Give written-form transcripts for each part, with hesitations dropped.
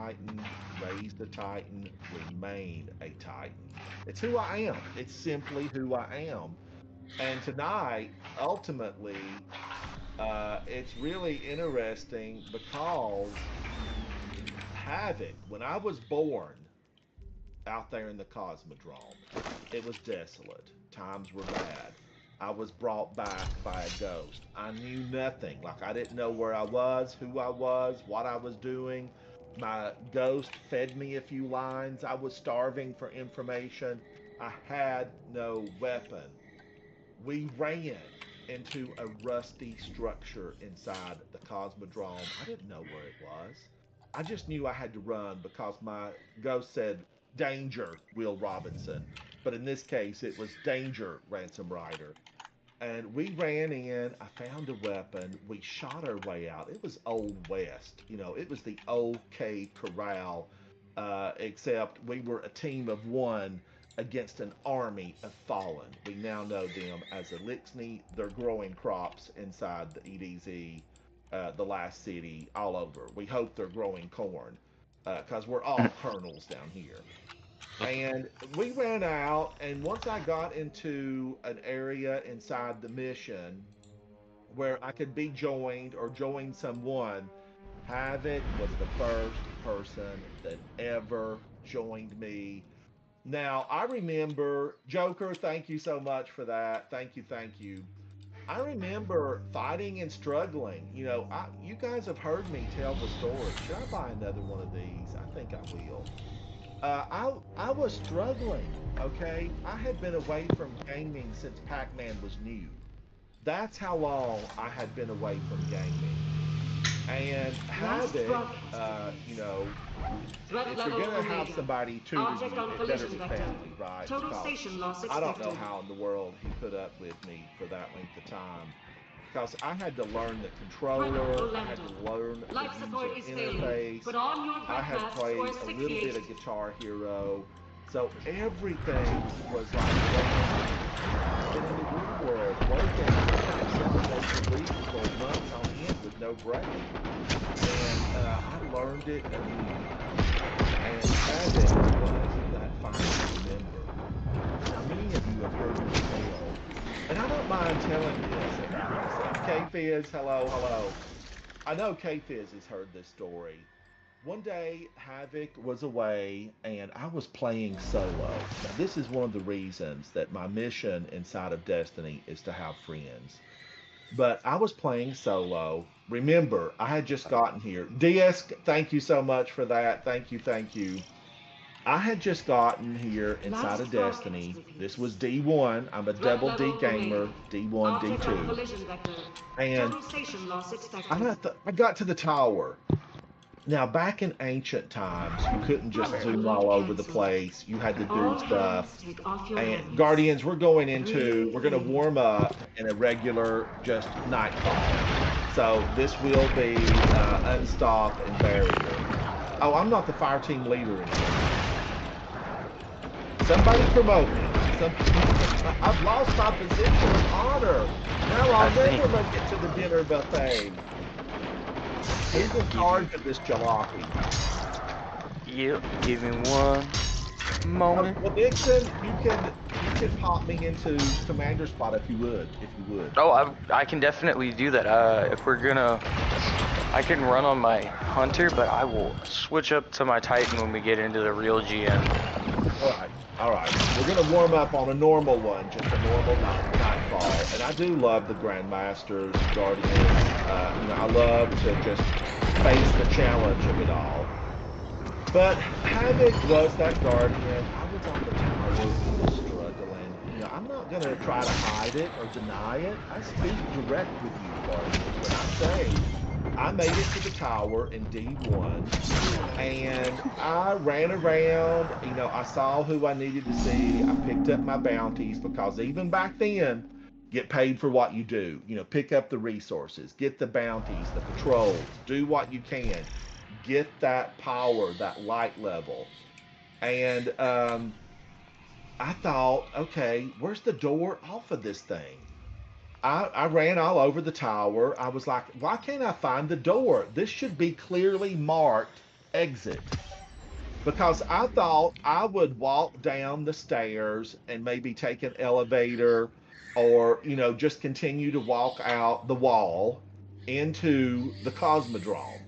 Titan, raised a Titan, remain a Titan. It's who I am. It's simply who I am. And tonight, ultimately, it's really interesting because Havoc, when I was born out there in the Cosmodrome, it was desolate. Times were bad. I was brought back by a ghost. I knew nothing. Like, I didn't know where I was, who I was, what I was doing. My ghost fed me a few lines. I was starving for information. I had no weapon. We ran into a rusty structure inside the Cosmodrome. I didn't know where it was. I just knew I had to run because my ghost said, "Danger, Will Robinson." But in this case, it was "Danger, Ransom Rider." And we ran in. I found a weapon. We shot our way out. It was Old West. It was the OK Corral, except we were a team of one against an army of fallen. We now know them as Elixni. They're growing crops inside the EDZ, the last city, all over. We hope they're growing corn because we're all colonels down here. And we ran out, and once I got into an area inside the mission where I could be joined or join someone, Havoc was the first person that ever joined me. Now, I remember, Joker, thank you so much for that. Thank you, thank you. I remember fighting and struggling. You guys have heard me tell the story. Should I buy another one of these? I think I will. I was struggling. Okay, I had been away from gaming since Pac-Man was new. That's how long I had been away from gaming. And Last Havoc, broadcasting. Threat if you're level gonna have Omega. somebody tutor Object you, on it better collision be vector. family, right? Total Because station loss I don't know expected. how in the world he put up with me for that length of time. Because I had to learn the Threat controller, I had Olenta. to learn the Life support user is failing. interface. Put on your I breath had masks or played a little bit asphyxiate. of Guitar Hero. So everything was like brand new. I've been in the real world working 7 days a week for months on end with no break. And I learned it anew. And Havoc was that final member. Now, many of you have heard me tell, and I don't mind telling this about myself. K Fizz, hello, hello. I know K Fizz has heard this story. One day, Havoc was away and I was playing solo. Now, this is one of the reasons that my mission inside of Destiny is to have friends. But I was playing solo. Remember, I had just gotten here. Disc, thank you so much for that. Thank you, thank you. I had just gotten here inside of Last broadcast Destiny. This was repeats. D1. I'm a Threat double D level Omega. gamer, D1, Object on D2. collision vector. And Total station loss expected. I got to the tower. Now, back in ancient times, you couldn't just zoom Alert all over the cancelled. place. You had to do All stuff. hands take off your And helmets. Guardians, Breathe we're going to in. warm up in a regular just nightfall. So this will be unstop and barrier. Oh, I'm not the fire team leader anymore. Somebody promote me. I've lost my position of honor. Now I I'll think never make it to the dinner buffet. Who's in give me charge of this jalopy? give me one moment. Well, Dixon, you can pop me into commander spot if you would, if you would. Oh, I can definitely do that. If we're gonna, I can run on my hunter, but I will switch up to my Titan when we get into the real GM. All right, all right. We're gonna warm up on a normal one, just a normal nightfall. And I do love the Grandmasters, Guardians. I love to just face the challenge of it all. But Havoc was that Guardian. I was on the tower. I was struggling. I'm not going to try to hide it or deny it. I speak direct with you, Guardians, when I say I made it to the tower in D1 and I ran around. I saw who I needed to see. I picked up my bounties because even back then, get paid for what you do. Pick up the resources, get the bounties, the patrols, do what you can, get that power, that light level. And I thought, okay, where's the door off of this thing? I ran all over the tower. I was like, why can't I find the door? This should be clearly marked exit. Because I thought I would walk down the stairs and maybe take an elevator or, just continue to walk out the wall into the Cosmodrome.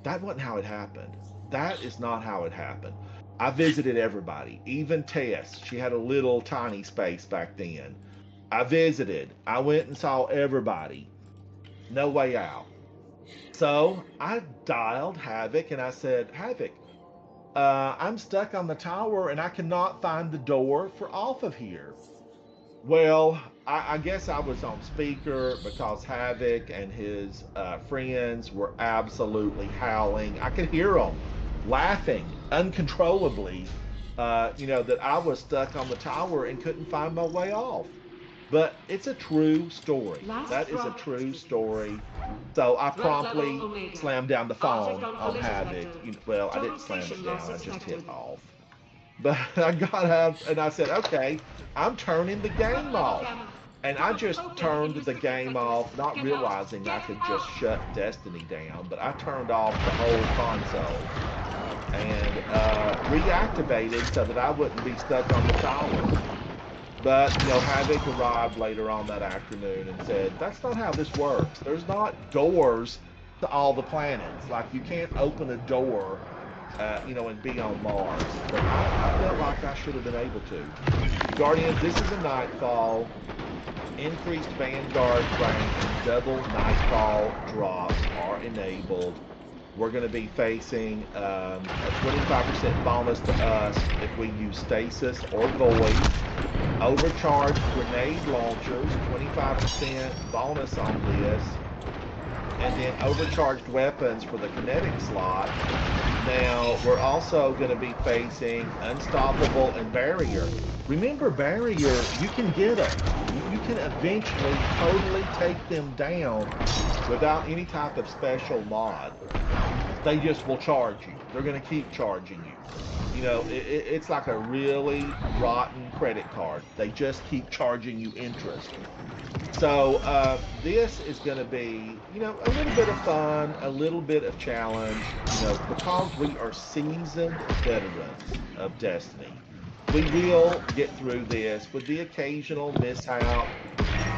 That wasn't how it happened. That is not how it happened. I visited everybody, even Tess. She had a little tiny space back then. I visited. I went and saw everybody. No way out. So I dialed Havoc and I said, Havoc, I'm stuck on the tower and I cannot find the door for off of here. Well, I guess I was on speaker because Havoc and his friends were absolutely howling. I could hear them laughing uncontrollably, that I was stuck on the tower and couldn't find my way off. But it's a true story. That is a true story. So I promptly slammed down the phone on Havoc. Well, I didn't slam it down, I just hit off. But I got up and I said, okay, I'm turning the game off. And I just turned the game off, not realizing I could just shut Destiny down, but I turned off the whole console and reactivated so that I wouldn't be stuck on the tower. But, Havoc arrived later on that afternoon and said, that's not how this works. There's not doors to all the planets. Like, you can't open a door, and be on Mars. But I felt like I should have been able to. Guardians, this is a Nightfall. Increased Vanguard rank and double Nightfall drops are enabled. We're going to be facing a 25% bonus to us if we use Stasis or Void. Overcharged grenade launchers, 25% bonus on this. And then overcharged weapons for the kinetic slot. Now, we're also going to be facing Unstoppable and Barrier. Remember, Barrier, you can get them. You can eventually totally take them down without any type of special mod. They just will charge you. They're going to keep charging you. It's like a really rotten credit card. They just keep charging you interest. So this is going to be, a little bit of fun, a little bit of challenge, because we are seasoned veterans of Destiny. We will get through this with the occasional mishap,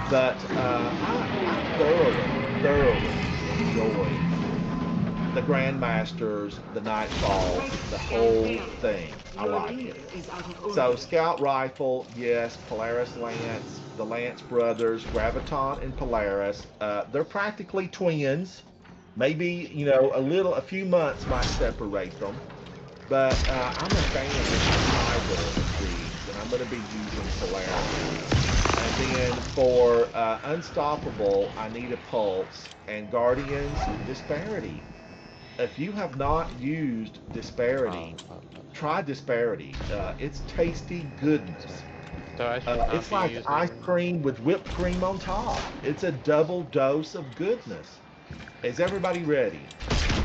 but I thoroughly enjoy the Grandmasters, the Nightfall, the whole thing. I like it. So Scout Rifle, yes, Polaris Lance, the Lance brothers, Graviton and Polaris, they're practically twins. Maybe, a few months might separate them. But I'm a fan of either of these, and I'm going to be using Polaris. And then for Unstoppable, I need a Pulse, and Guardians, Disparity. If you have not used Disparity, try Disparity. It's tasty goodness. So it's like using ice cream with whipped cream on top. It's a double dose of goodness. Is everybody ready?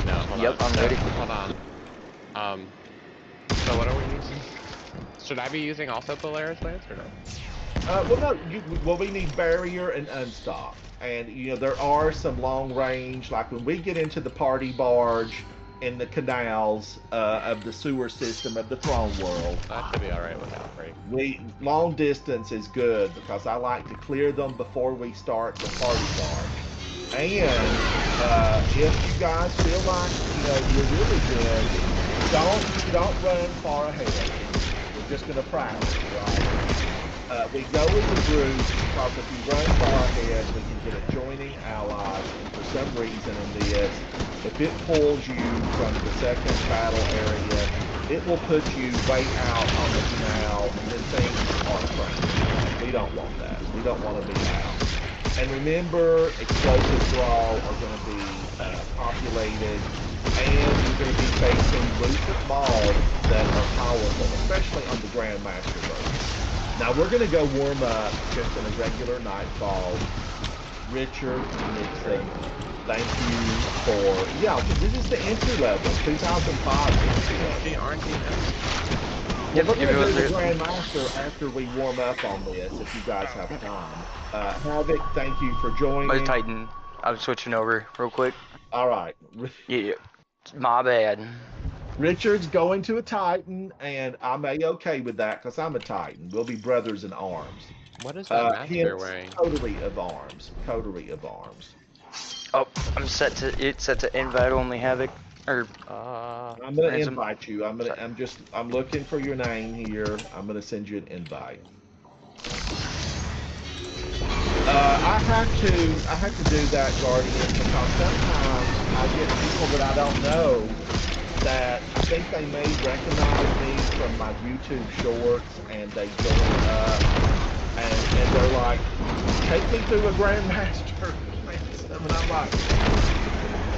No, hold Yep, on. I'm ready. Hold on. So what are we using? Should I be using also Polaris Lance or no? Well, no. We need Barrier and Unstop. And, there are some long range, like when we get into the party barge in the canals of the sewer system of the Throne World. That should be alright without break. Long distance is good because I like to clear them before we start the party barge. And if you guys feel like, you're really good, don't run far ahead. We're just going to practice, right? We go with the group because if you run far ahead, we can get adjoining allies. And for some reason in this, if it pulls you from the second battle area, it will put you way out on the canal, and then things are crazy. We don't want that. We don't want to be out. And remember, explosive thrall are going to be populated, and you're going to be facing recent mobs that are powerful, especially on the Grandmaster version. Now we're going to go warm up just in a regular Nightfall. Richard, Nixon, thank you for, this is the entry level, 2005. Aren't you? We're going to do the Grandmaster after we warm up on this, if you guys have time. Havoc, thank you for joining. My Titan. I'm switching over real quick. All right. Yeah. My bad. Richard's going to a Titan, and I'm a-okay with that because I'm a Titan. We'll be brothers in arms. What is that mask you're Hence, wearing? coterie of arms. Coterie of arms. Oh, I'm set to invite only Havoc or I'm gonna ransom. invite you. Sorry. I'm looking for your name here. I'm gonna send you an invite. I have to do that, Guardian, because sometimes I get people that I don't know that I think they may recognize me from my YouTube shorts, and they join up, and they're like, take me through a Grandmaster. And I'm like,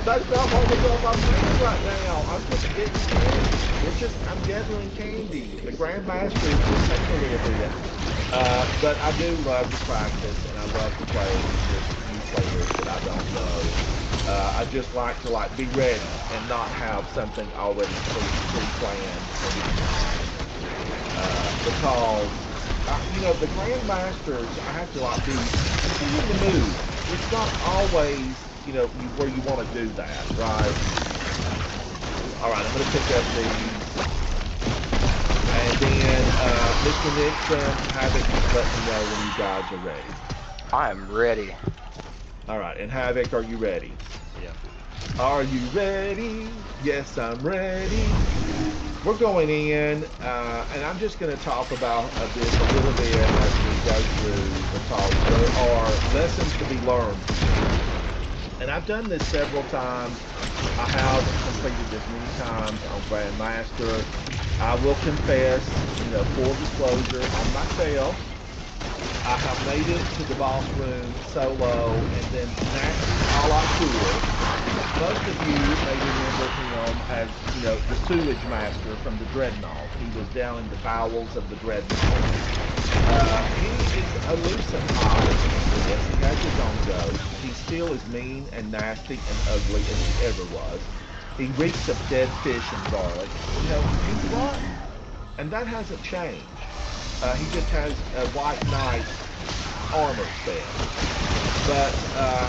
that's not what we're doing my friends right now. I'm just getting candy. I'm gathering candy. The Grandmaster will take a little bit. But I do love to practice, and I love to play with new players that I don't know. I just like to be ready and not have something already pre-planned in my mind. Because the Grandmasters, I have to be in the mood. It's not always where you want to do that, right? All right, I'm going to pick up these. And then, Mr. Nixon, Havoc, just let me know when you guys are ready. I am ready. All right, and Havoc, are you ready? Yeah. Are you ready? Yes, I'm ready. We're going in, and I'm just going to talk about this a little bit as we go through, because there are lessons to be learned. And I've done this several times. I have completed this many times on Grandmaster. I will confess, full disclosure on myself, I have made it to the boss room solo and then maxed all I could. Most of you may remember him as, the sewage master from the Dreadnought. He was down in the bowels of the Dreadnought. He is a lucent hide. Yes, he has his own ghost. He still is mean and nasty and ugly as he ever was. He reeks of dead fish and garlic. He's rotten. And that hasn't changed. He just has a white knight armor set. But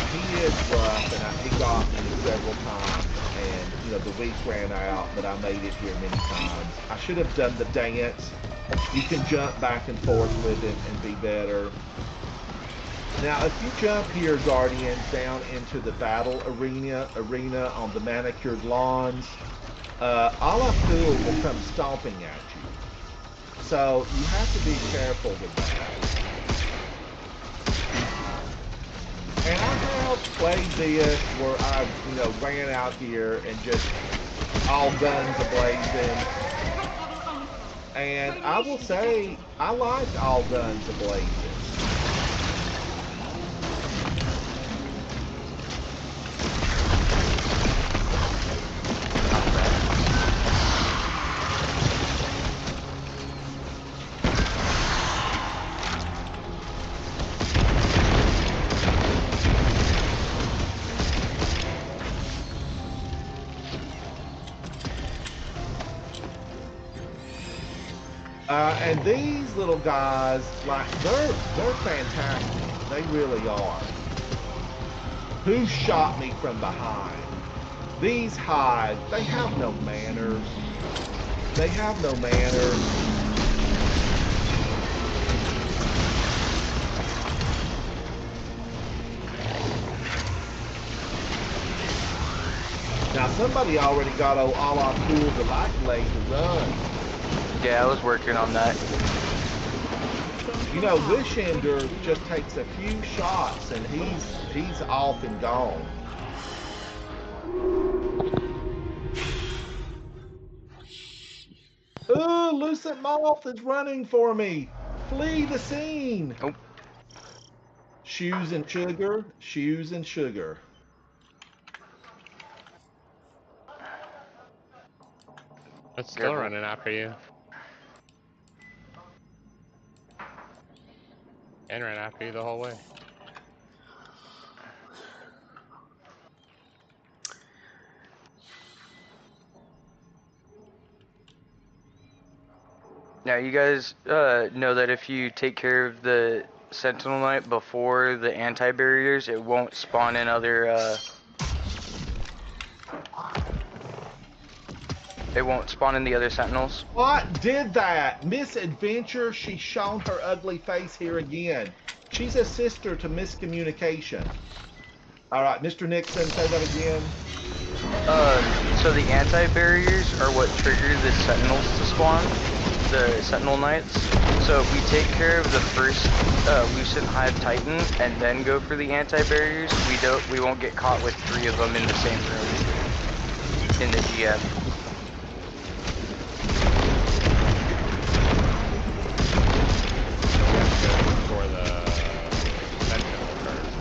he is rough, and he got me several times, and the week ran out, but I made it here many times. I should have done the dance. You can jump back and forth with it and be better. Now, if you jump here, Guardians, down into the battle arena on the manicured lawns, Alaful will come stomping at you. So you have to be careful with that. And I have played this where I, ran out here and just all guns ablazing. And I will say, I liked all guns ablazing. And these little guys, they're fantastic. They really are. Who shot me from behind? These hides, they have no manners. They have no manners. Now somebody already got all our cool the light blade to run. Yeah, I was working on that. Wishender just takes a few shots and he's off and gone. Ooh, Lucent Moth is running for me. Flee the scene. Oh. Shoes and sugar, shoes and sugar. It's still running after you. And ran after you the whole way. Now you guys know that if you take care of the Sentinel Knight before the anti-barriers, it won't spawn in other It won't spawn in the other sentinels. What did that? Misadventure, she's shown her ugly face here again. She's a sister to miscommunication. All right, Mr. Nixon, say that again. So the anti-barriers are what trigger the sentinels to spawn, the sentinel knights. So if we take care of the first Lucent Hive Titan and then go for the anti-barriers, we won't get caught with 3 of them in the same room in the GF. For the sentinel first.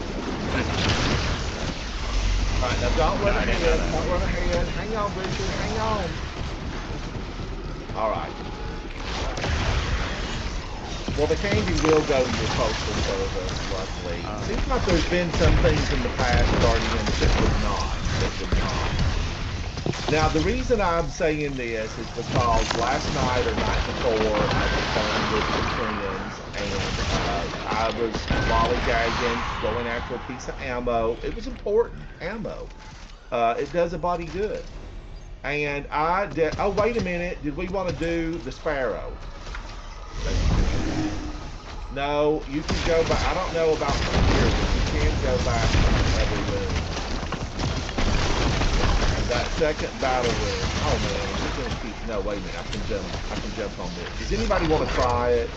Alright, now don't run ahead, don't run ahead. Hang on, Richard, hang on. Alright. Well, the candy will go to your postal service, luckily. Seems like there's been some things in the past, Guardians, that would not. Now, the reason I'm saying this is because last night or night before, I was playing with some friends, and I was lollygagging, going after a piece of ammo. It was important, ammo. It does a body good. And I did, oh, wait a minute, did we want to do the Sparrow? No, you can go back. I don't know about from here, but you can go back to the other room. And that second battle room. Oh man, we're gonna keep. No, wait a minute. I can jump on this. Does anybody want to try it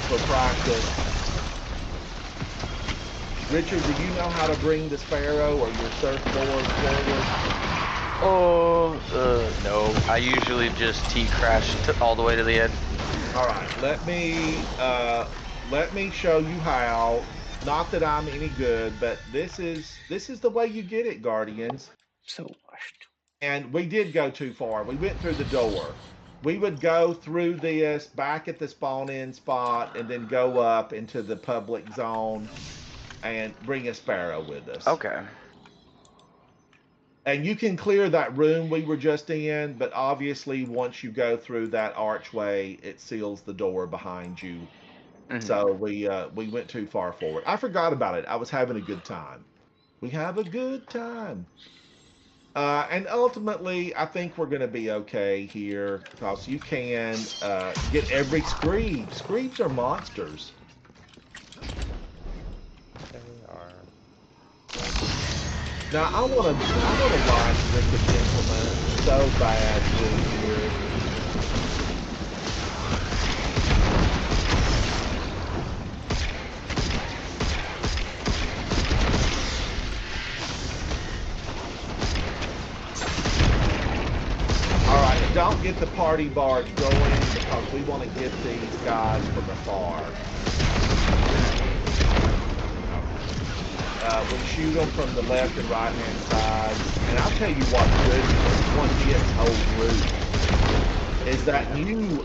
for practice? Richard, do you know how to bring the Sparrow or your surfboard forward? Oh, no. I usually just T-crash all the way to the end. All right, let me show you how. Not that I'm any good, but this is the way you get it, Guardians. So washed. And we did go too far. We went through the door. We would go through this, back at the spawn-in spot, and then go up into the public zone and bring a Sparrow with us. Okay. And you can clear that room we were just in, but obviously once you go through that archway, it seals the door behind you. Mm-hmm. So we went too far forward. I forgot about it. I was having a good time. We have a good time. And ultimately, I think we're going to be okay here because you can get every screeb. Screebs are monsters. They are. Now I want to watch Wicked Gentleman so bad through here. All right, don't get the party barge going because we want to get these guys from afar. We shoot them from the left and right hand side. And I'll tell you what's good one hits whole group is that new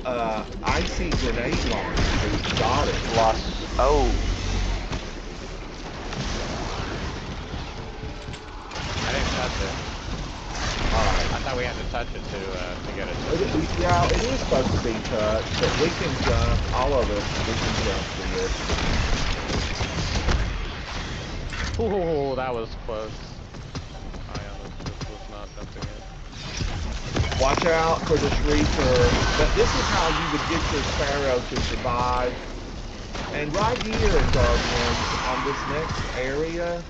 icy grenade launcher who's got it. Lost. Oh. I didn't touch it. Alright. I thought we had to touch it to get it. Yeah, it is supposed to be touched, but we can jump. All of us, we can jump to it. Ooh, that was close. Oh yeah, this was not jumping in. Watch out for the Shrieker. But this is how you would get your Sparrow to survive. And right here in Guardians, on this next area,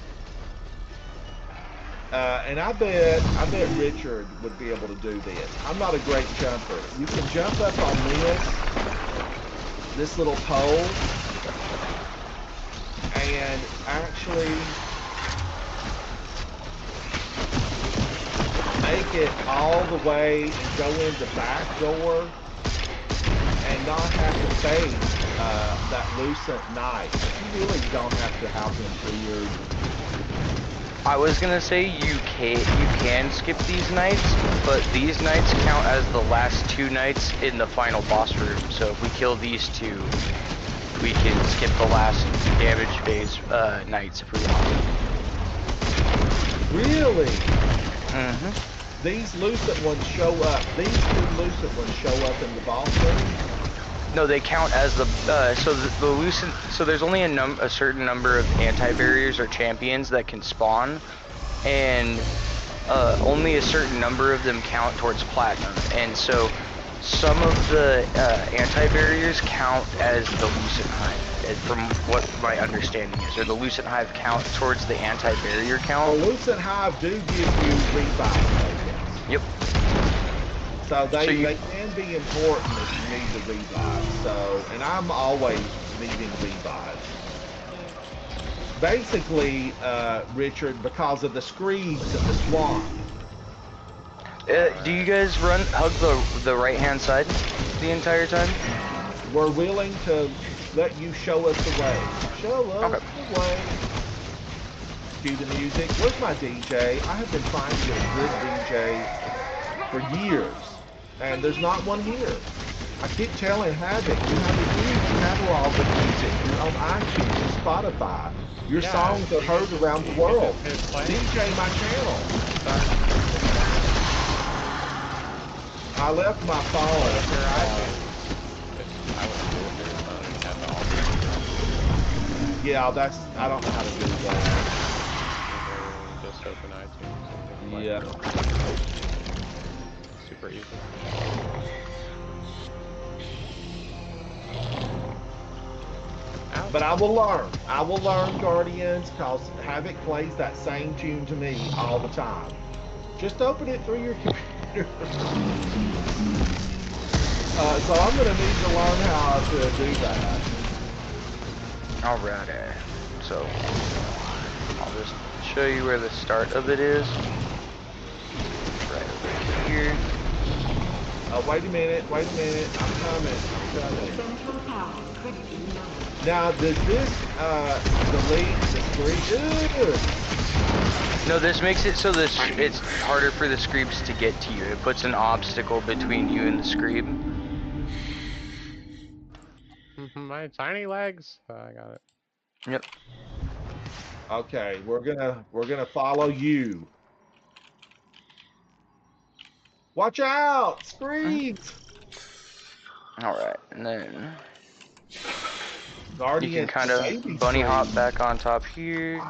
and I bet Richard would be able to do this. I'm not a great jumper. You can jump up on this little pole, and actually make it all the way and go in the back door and not have to face that Lucent Knight. You really don't have to have him cleared. I was gonna say you can skip these knights, but these knights count as the last 2 knights in the final boss room. So if we kill these 2, we can skip the last damage phase knights if we want. Really? Mm-hmm. These Lucent ones show up. These 2 Lucent ones show up in the boss room? No, they count as the the Lucent. So there's only a certain number of anti-barriers or champions that can spawn, and only a certain number of them count towards platinum, and so some of the anti-barriers count as the Lucent Hive, from what my understanding is, or the Lucent Hive count towards the anti-barrier count. Well, Lucent Hive do give you revive tokens. Yep. So they can be important if you need the revive. So, and I'm always needing revives. Basically, Richard, because of the screeds of the swamp. Do you guys hug the right-hand side the entire time? We're willing to let you show us the way. Show us the way. Cue the music. Where's my DJ? I have been trying to get a good DJ for years, and there's not one here. I keep telling Havoc, you have a huge catalog of music. You're on iTunes, Spotify. Your songs are heard around the world. DJ my channel. I left my phone. Yeah, I don't know how to do that. Just open iTunes. Yeah. Super easy. But I will learn. I will learn, Guardians, because Havoc plays that same tune to me all the time. Just open it through your computer. So I'm going to need to learn how to do that. Alrighty. So, I'll just show you where the start of it is. Right over here. Wait a minute. I'm coming. Now, does this delete the screen? No, this makes it so it's harder for the screebs to get to you. It puts an obstacle between you and the screeb. My tiny legs. Oh, I got it. Yep. Okay, we're gonna follow you. Watch out, screeds! Alright, and then Guardian, you can kind of bunny hop back on top here.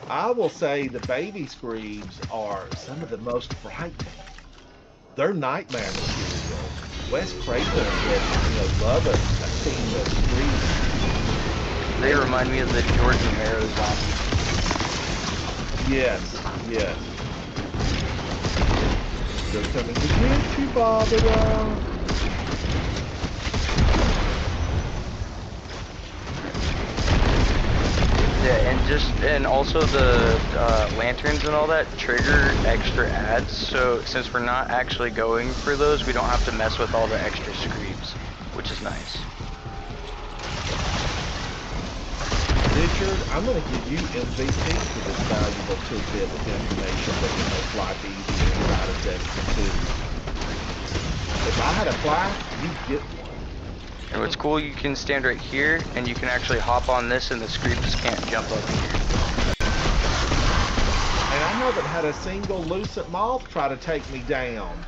I will say the baby screeds are some of the most frightening. They're nightmare material. Wes Craven would love a team of screeds. They remind me of the George Romero zombies. Yes. They're coming to get you, Barbara. Yeah, and also the lanterns and all that trigger extra ads. So since we're not actually going for those, we don't have to mess with all the extra screeds, which is nice. Richard, I'm going to give you MVP for this valuable tidbit of information that can make life easier inside of Destiny 2. If I had a flash, you'd get one. And what's cool, you can stand right here, and you can actually hop on this, and the screeps can't jump up here. And I haven't had a single Lucent Moth try to take me down.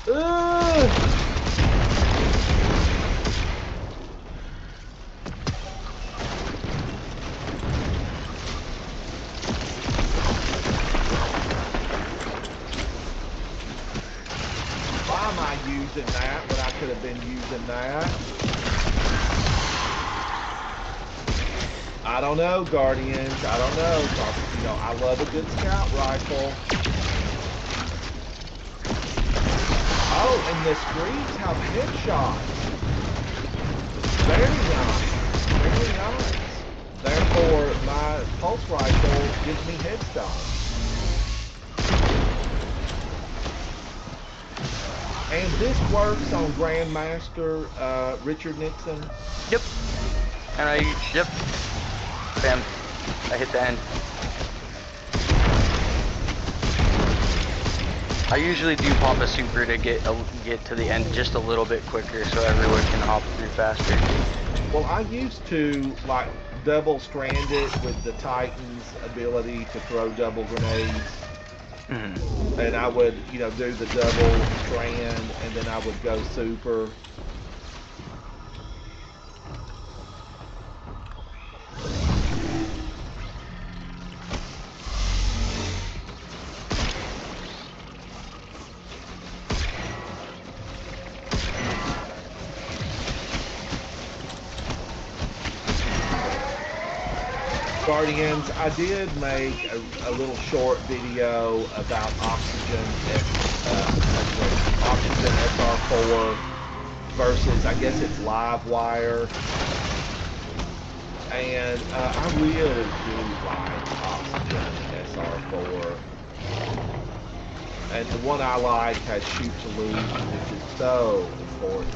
Ugh! Why am I using that when I could have been using that? I don't know, Guardians. I don't know. I love a good scout rifle. Oh, and the screens have headshots. Very nice. Therefore, my pulse rifle gives me headshots. And this works on Grandmaster Richard Nixon. Yep. And yep. Bam. I hit the end. I usually do pop a super to get to the end just a little bit quicker so everyone can hop through faster. Well, I used to like double strand it with the Titan's ability to throw double grenades. Mm-hmm. And I would, do the double strand, and then I would go super. Guardians, I did make a little short video about oxygen, oxygen SR4 versus, I guess it's live wire. And I really do like oxygen SR4. And the one I like has shoot to lose, which is so important.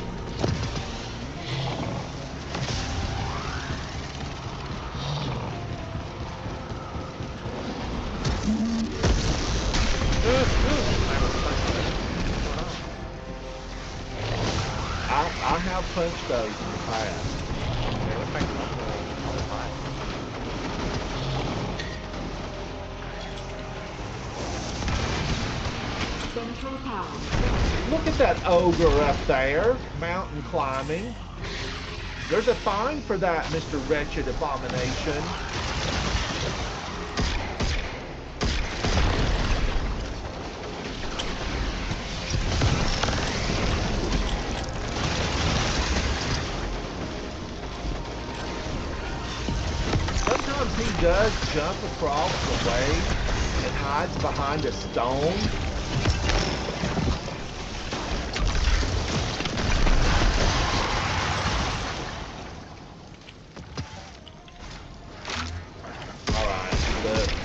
I have punched those in the past. They look like all the time. Central power. Look at that ogre up there, mountain climbing. There's a fine for that, Mr. Wretched Abomination. Sometimes he does jump across the way and hides behind a stone.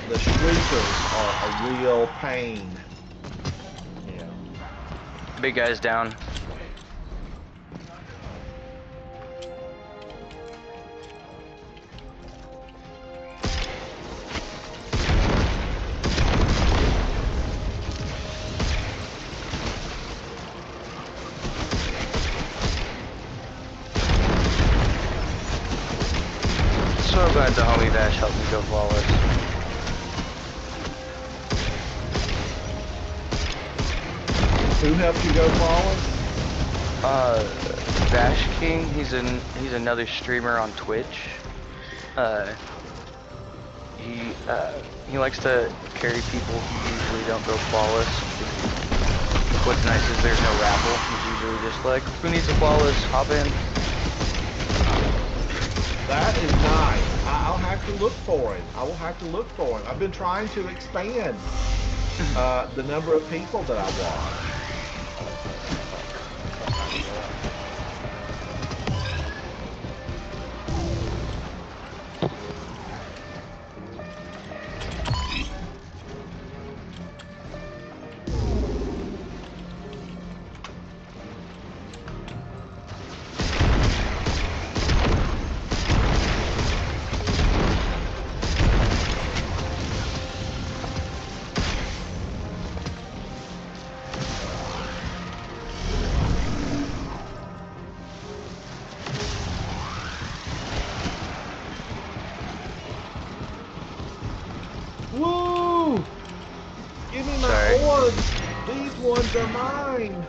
The shriekers are a real pain. Yeah. Big guy's down. So glad the homie Vash helped me go flawless. Who helped you go flawless? Vash King, he's another streamer on Twitch. He likes to carry people who usually don't go flawless. What's nice is there's no raffle. He's usually just like, who needs a flawless? Hop in. That is nice. I'll have to look for it. I will have to look for it. I've been trying to expand the number of people that I watch. Woo! Give me my orbs! These ones are mine!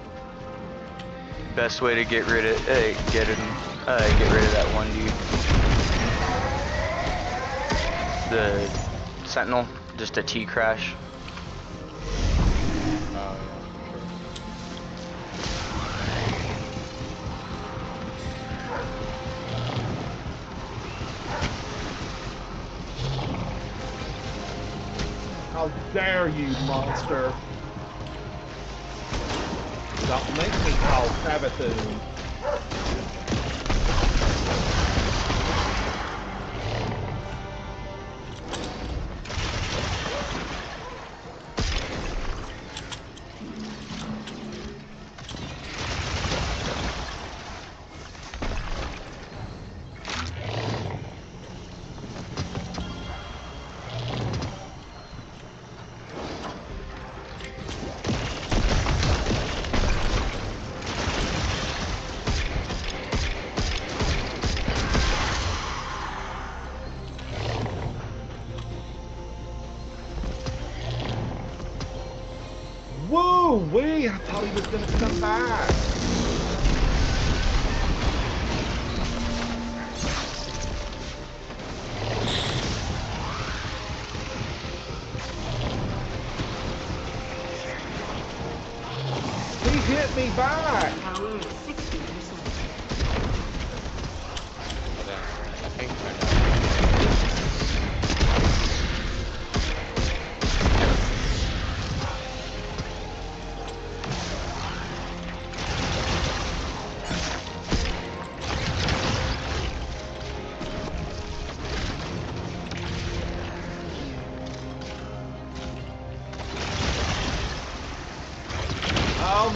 Best way to get rid of get rid of that one dude. The Sentinel, just a T crash. How dare you, monster! Don't make me call Sabathoon. Woo-wee! I thought he was gonna come back. He hit me back. Power is 60%. I think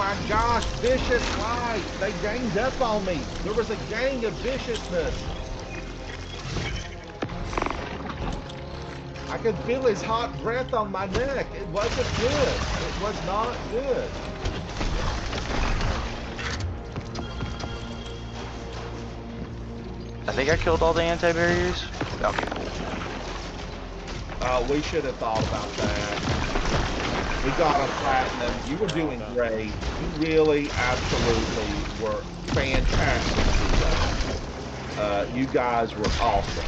my gosh, vicious light! They ganged up on me. There was a gang of viciousness. I could feel his hot breath on my neck. It wasn't good. It was not good. I think I killed all the anti-barriers. Okay, cool. We should have thought about that. We got a platinum. You were doing great. You really, absolutely were fantastic. You guys were awesome.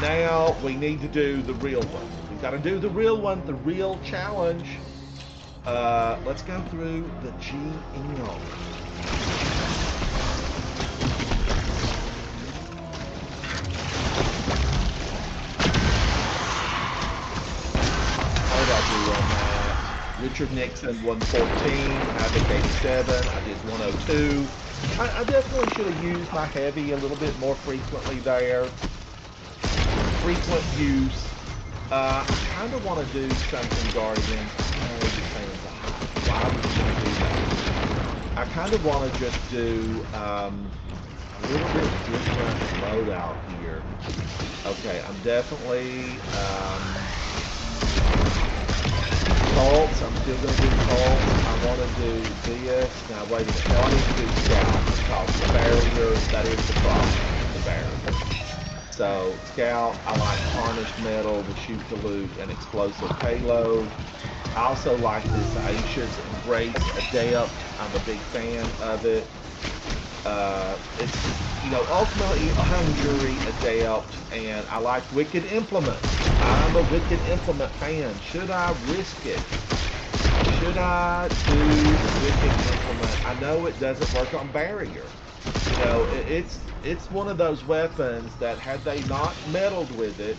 Now we need to do the real one. We've got to do the real one, the real challenge. Let's go through the GM. How did I do on that? Richard Nixon 114, Havoc 87, I did 102. I definitely should have used my heavy a little bit more frequently there. Frequent use. I kind of want to do something, Guardian. Why would you do that? I kind of want to just do a little bit different loadout here. Okay, I'm definitely Colts. I'm still going to do Colts. I want to do this. Now, wait a minute. Now I need to do Scout because the barrier, that is the problem. The barrier. So, Scout, I like Tarnished Metal, the Shoot to Loot, and Explosive Payload. I also like this Aisha's Embrace Adept. I'm a big fan of it. It's, you know, ultimately a hung jury Adept, and I like Wicked Implement. I'm a Wicked Implement fan. Should I risk it? Should I do Wicked Implement? I know it doesn't work on Barrier. You know, it's one of those weapons that had they not meddled with it,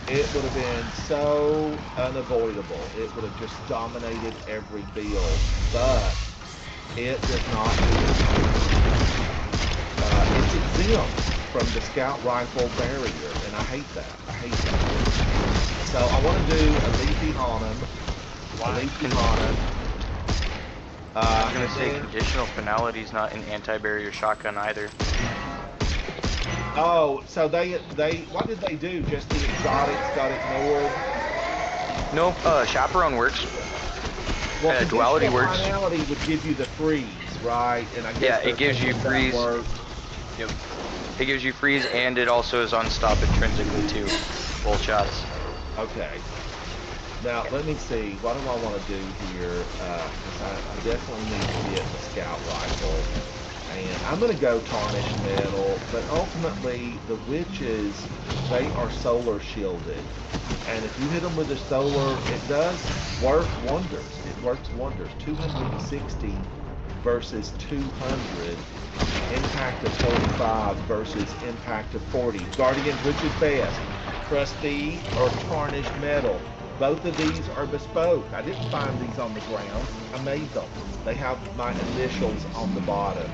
it would have been so unavoidable. It would have just dominated every build, but it does not do it. It's exempt from the Scout Rifle barrier, and I hate that. I hate that. So I want to do a Leafy Hanem. Leafy Hanem. I was gonna say conditional finality's not an anti-barrier shotgun either. Oh, so they what did they do? Just the exotics got ignored? Nope, chaperone works. Well, duality works. Finality would give you the freeze, right? And I guess yeah, it gives you freeze. Yep. It gives you freeze, and it also is on stop intrinsically too. Both shots. Okay. Now, let me see. What do I want to do here? Because I definitely need to get the Scout Rifle. And I'm going to go Tarnished Metal. But ultimately, the Witches, they are solar shielded. And if you hit them with a solar, it does work wonders. It works wonders. 260 versus 200. Impact of 45 versus impact of 40. Guardians, which is best? Trustee or Tarnished Metal? Both of these are bespoke. I didn't find these on the ground. I made them. They have my initials on the bottom.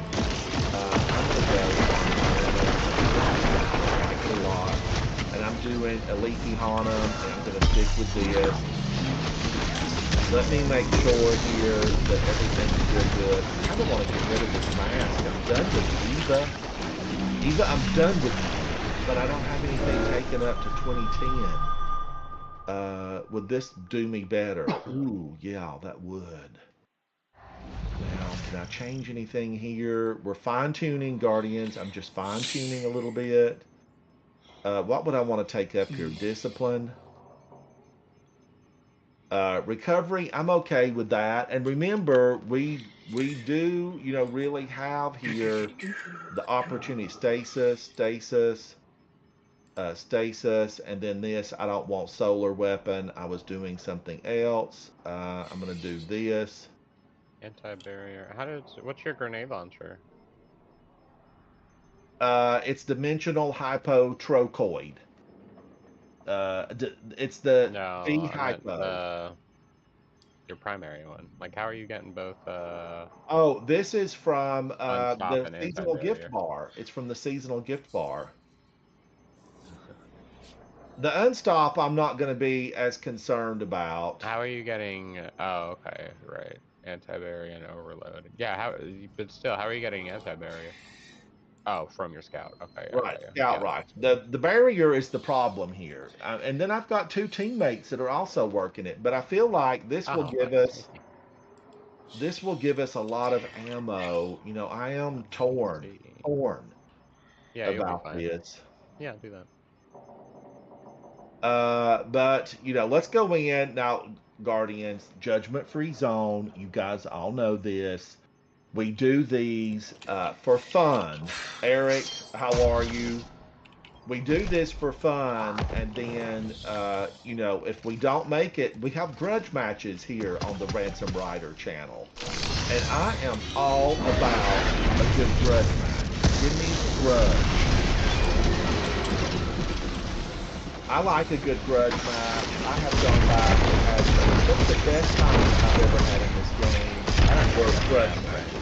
I'm going to go a lot. And I'm doing a Leafy Hanem, and I'm going to stick with this. Let me make sure here that everything's still good. I kind of want to get rid of this mask. I'm done with Eva. Eva, I'm done with you. But I don't have anything taken up to 2010. Would this do me better? Ooh, yeah, that would. Now, can I change anything here? We're fine-tuning, Guardians. I'm just fine-tuning a little bit. What would I want to take up here? Discipline. Recovery, I'm okay with that. And remember, we do, you know, really have here the opportunity. Stasis, and then this, I don't want solar weapon. I was doing something else. I'm going to do this. Anti-barrier. What's your grenade launcher? It's dimensional hypotrochoid. It's the No, V I meant hypo. your primary one. Like, how are you getting both Oh, this is from unstop the and seasonal gift anti-barrier? bar. It's from the seasonal gift bar. The unstop, I'm not going to be as concerned about. How are you getting? Oh, okay, right. Anti-barrier and overload. Yeah, but still, how are you getting anti-barrier? Oh, from your scout. Okay, yeah, Right, yeah, scout yeah. rifle. The barrier is the problem here, and then I've got 2 teammates that are also working it. But I feel like Oh, that's sneaky. this will give us a lot of ammo. You know, I am torn Yeah, you'll be about fine. this. Yeah, do that. But you know, let's go in now, Guardians. Judgment-free zone. You guys all know this. We do these for fun. Eric, how are you? We do this for fun, and then you know, if we don't make it, we have grudge matches here on the Ransom Rider channel, and I am all about a good grudge match. Give me a grudge. I like a good grudge match. I have gone back and had some of the best times I've ever had in this game were grudge matches.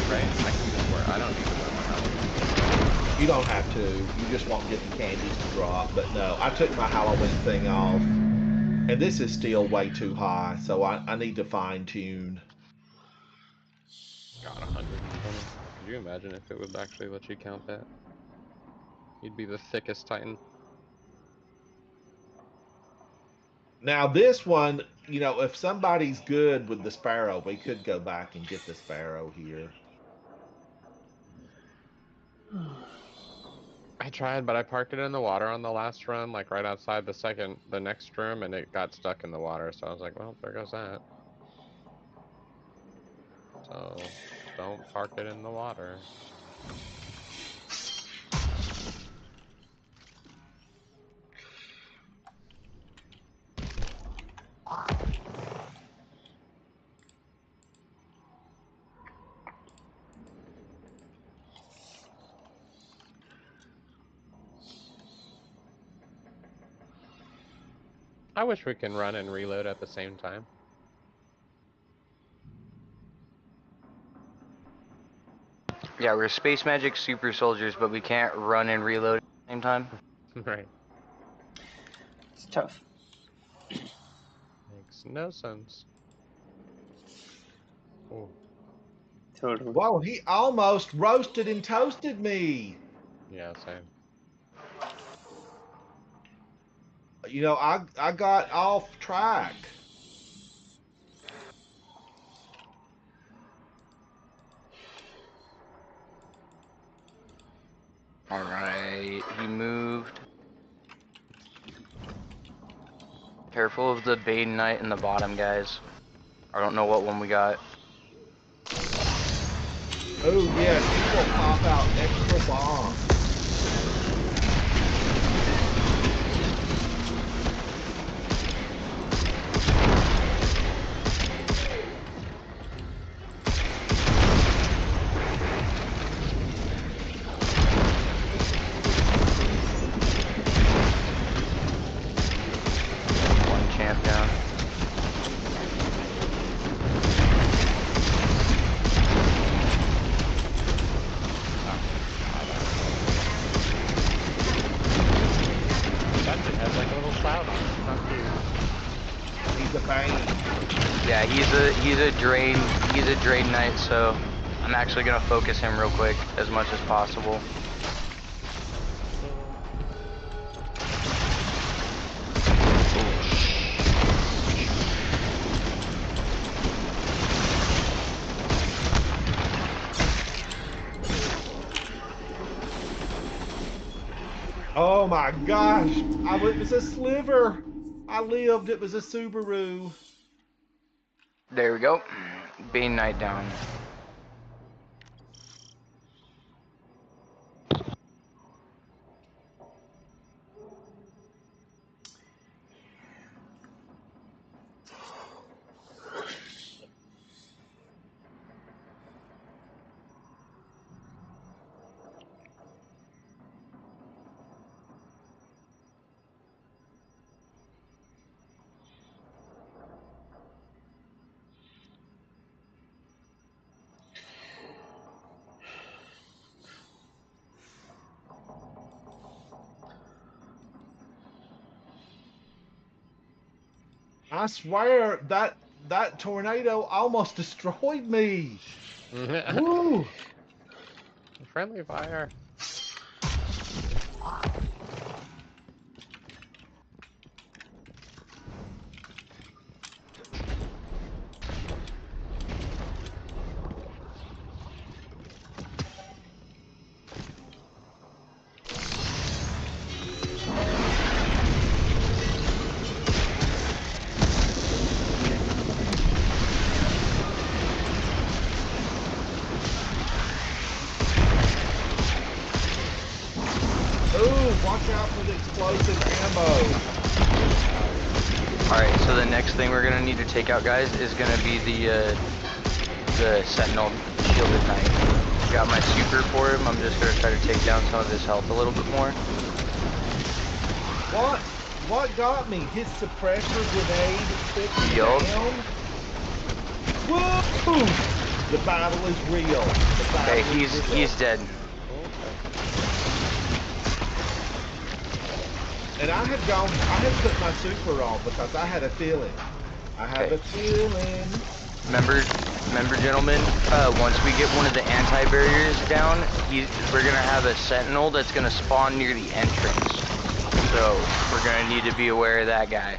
Right? I can just wear. I don't need to wear my helmet. You don't have to. You just won't get the candies to drop. But no, I took my Halloween thing off. And this is still way too high, so I need to fine tune. God, 120. Could you imagine if it would actually let you count that? You'd be the thickest Titan. Now this one, you know, if somebody's good with the Sparrow, we could go back and get the Sparrow here. I tried, but I parked it in the water on the last run, like right outside the next room, and it got stuck in the water. So I was like, well, there goes that. So don't park it in the water. I wish we can run and reload at the same time. Yeah, we're space magic super soldiers, but we can't run and reload at the same time. Right. It's tough. Makes no sense. Oh, Totally. Whoa, he almost roasted and toasted me. yeah, same. You know, I got off track. Alright, he moved. Careful of the Bane Knight in the bottom, guys. I don't know what one we got. Oh yes, he will pop out extra bombs. One champ down. That thing has like a little shroud on it. Not cute. He's a bane. Yeah, he's a drain knight, so I'm actually gonna focus him real quick as much as possible. Oh my gosh! It was a sliver. I lived. It was a Subaru. There we go. Bane Knight down. I swear that tornado almost destroyed me. Woo! Friendly fire. Ooh, watch out for the explosive ammo. Alright, so the next thing we're gonna need to take out, guys, is gonna be the Sentinel Shielded Knight. Got my super for him. I'm just gonna try to take down some of his health a little bit more. What? What got me? His suppressor grenade took me Yup. down? Woo! The battle is real. The battle Okay, is real. he's dead. And I had put my super on because I had a feeling. I have Okay. a feeling. Remember, gentlemen, once we get one of the anti-barriers down, we're gonna have a sentinel that's gonna spawn near the entrance. So we're gonna need to be aware of that guy.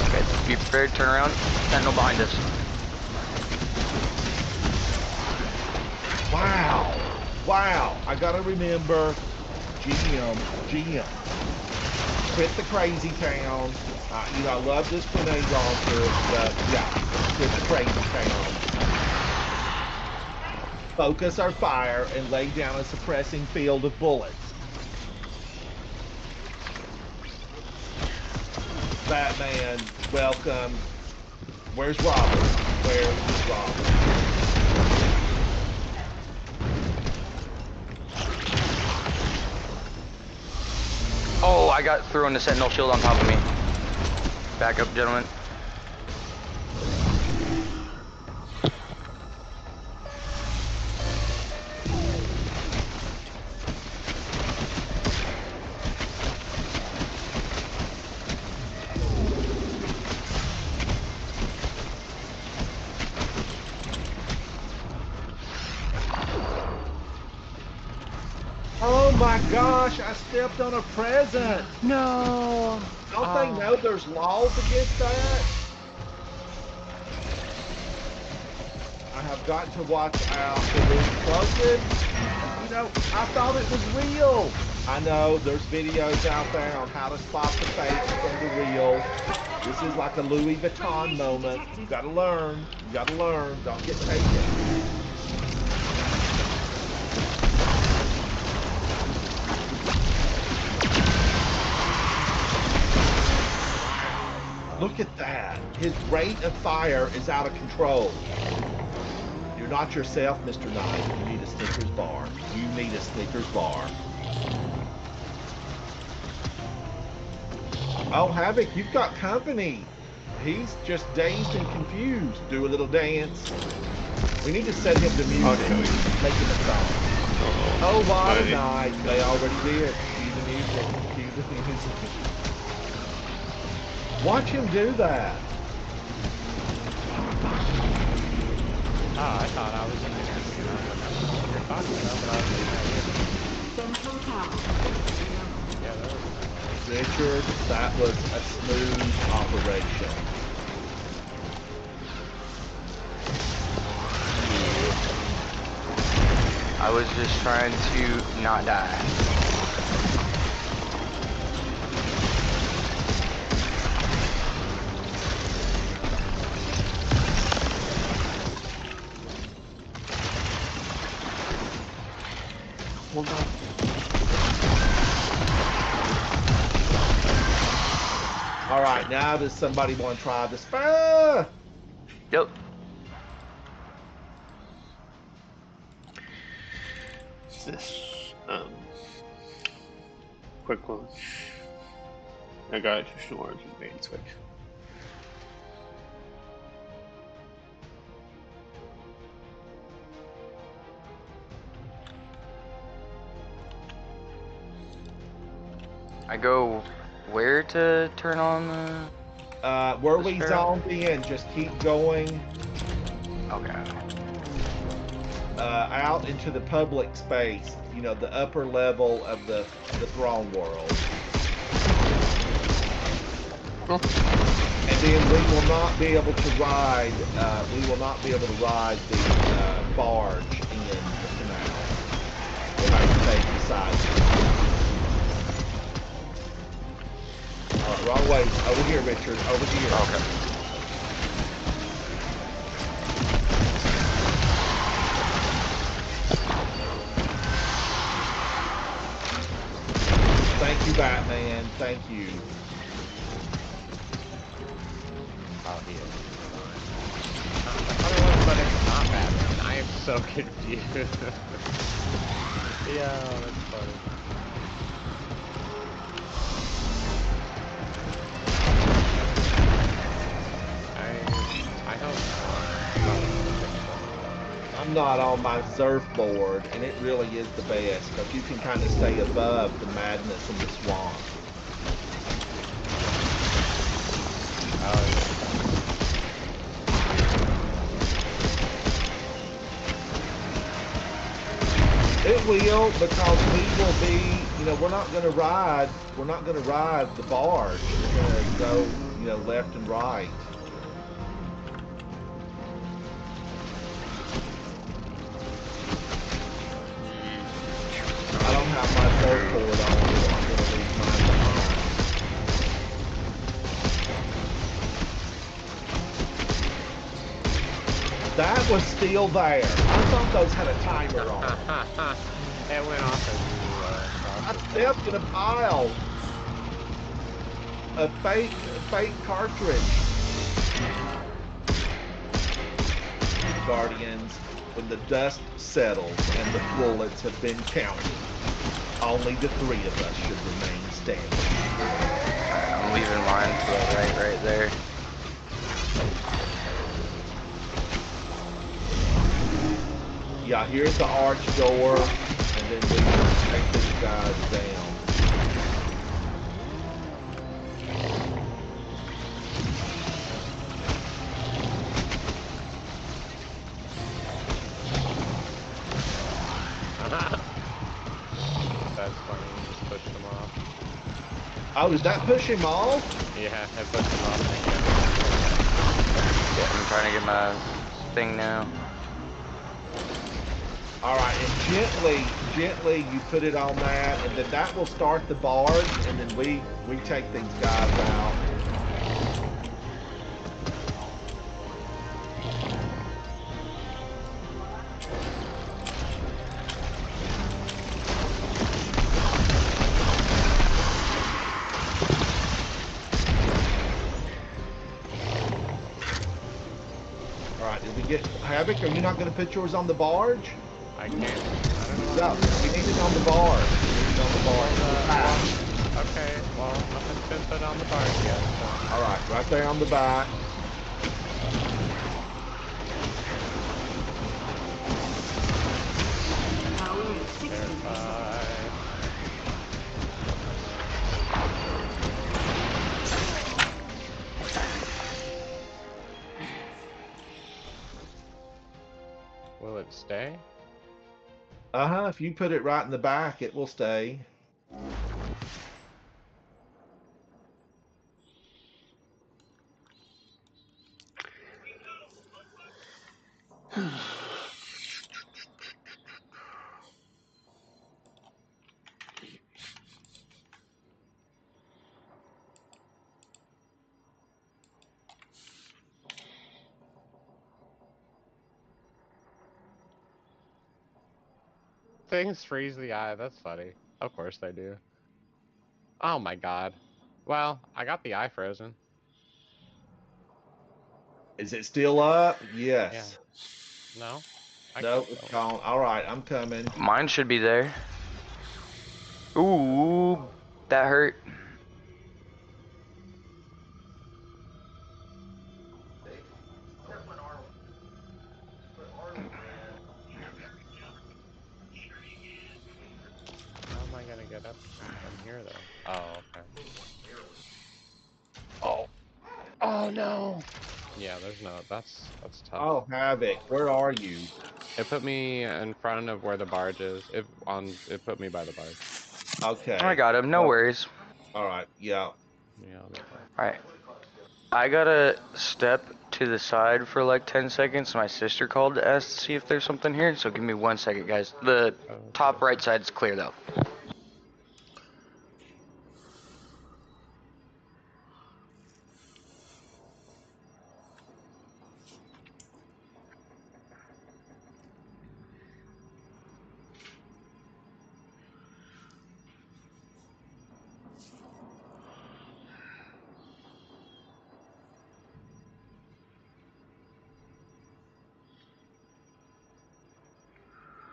Okay, be prepared, turn around, sentinel behind us. Wow. Wow. I gotta remember GM. Quit the crazy town. You know, I love this grenade launcher, but yeah, quit the crazy town. Focus our fire and lay down a suppressing field of bullets. Batman, welcome. Where's Robert? Where's Robert? Oh, I got thrown the sentinel shield on top of me. Back up, gentlemen. Oh my gosh, I stepped on a present. No. Don't they know there's laws against that? I have got to watch out for the explosive. You know, I thought it was real. I know there's videos out there on how to spot the fake from the real. This is like a Louis Vuitton moment. You gotta learn. You gotta learn. Don't get taken. Look at that. His rate of fire is out of control. You're not yourself, Mr. Knight. You need a Snickers bar. You need a Snickers bar. Oh, Havoc, you've got company. He's just dazed and confused. Do a little dance. We need to set him to music. Make him a song. Oh, what a night. They already did. Cue the music. Cue the music. Watch him do that. Oh, I thought I was in there. What you're talking about, but I was Central tower. yeah, that was Richard, that was a smooth operation. I was just trying to not die. Hold on. All right, now does somebody want to try the spur? Yep. This quick one. I got additional arms and bait and switch. I go where to turn on the... Where we Vesper? zoned in, just keep going Okay. out into the public space. You know, the upper level of the throne world. And then we will not be able to ride. We will not be able to ride the barge in the canal. We'll have to take the side. All right, wrong way. Over here, Richard. Over here. Okay. Thank you, Batman. Thank you. Oh, he is. Otherwise, but it's not Batman. I am so confused. Yeah, that's funny. I don't know. I'm not on my surfboard, and it really is the best because you can kind of stay above the madness in the swamp. Oh, It will, because we will be, you know, we're not going to ride the barge. We're going to go, you know, left and right. I don't have my surfboard on, so I'm going to leave mine behind. That was still there. I thought those had a timer on. it went off as I stepped in a pile. A fake cartridge. Guardians, when the dust settles and the bullets have been counted, only the three of us should remain standing. I'm leaving mine to the right there. Yeah, here's the arch door, and then we take these guys down. That's funny, you just pushed them off. Oh, did that push him off? Yeah, I pushed them off again. I'm trying to get my thing now. All right, and gently you put it on that, and then that will start the barge, and then we take these guys out. All right, did we get Havoc? Are you not going to put yours on the barge? I can't. I don't know. No, we need it on the barge. We need it on the barge. Okay, well, nothing's been put on the barge yet, so. All right, right there on the back. Now we're at 60%. Will it stay? If you put it right in the back, it will stay. Things freeze the eye, that's funny. Of course they do. Oh my god. Well, I got the eye frozen. Is it still up? Yes. Yeah. No? Nope, it's gone. All right, I'm coming. Mine should be there. Ooh, that hurt. Oh no. Yeah, there's no. That's tough. Oh, Havoc, where are you? It put me in front of where the barge is. It put me by the barge. Okay. I got him. No Well, worries. all right. Yeah. Yeah, I'll be fine. All right. I gotta step to the side for like 10 seconds. My sister called to ask to see if there's something here. So give me 1 second, guys. The top right side's clear though.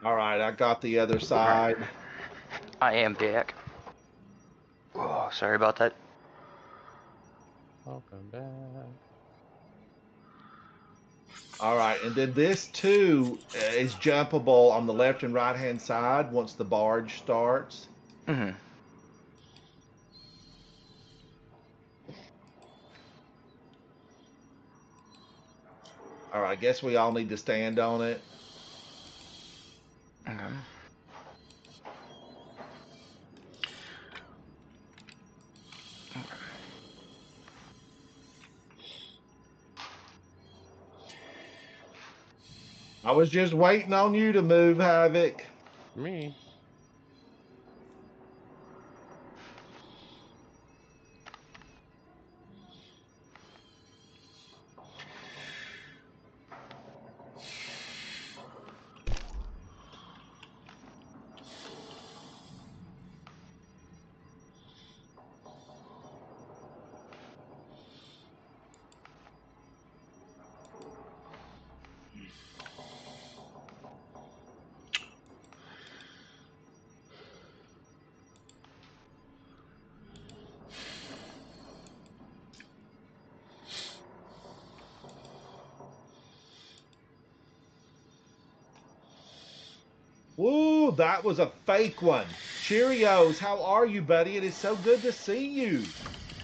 All right. I got the other side. I am back. Oh, sorry about that. Welcome back. All right. And then this too is jumpable on the left and right hand side once the barge starts. Mm-hmm. All right. I guess we all need to stand on it. Okay. I was just waiting on you to move, Havoc. Me. Woo, that was a fake one. Cheerios, how are you, buddy? It is so good to see you.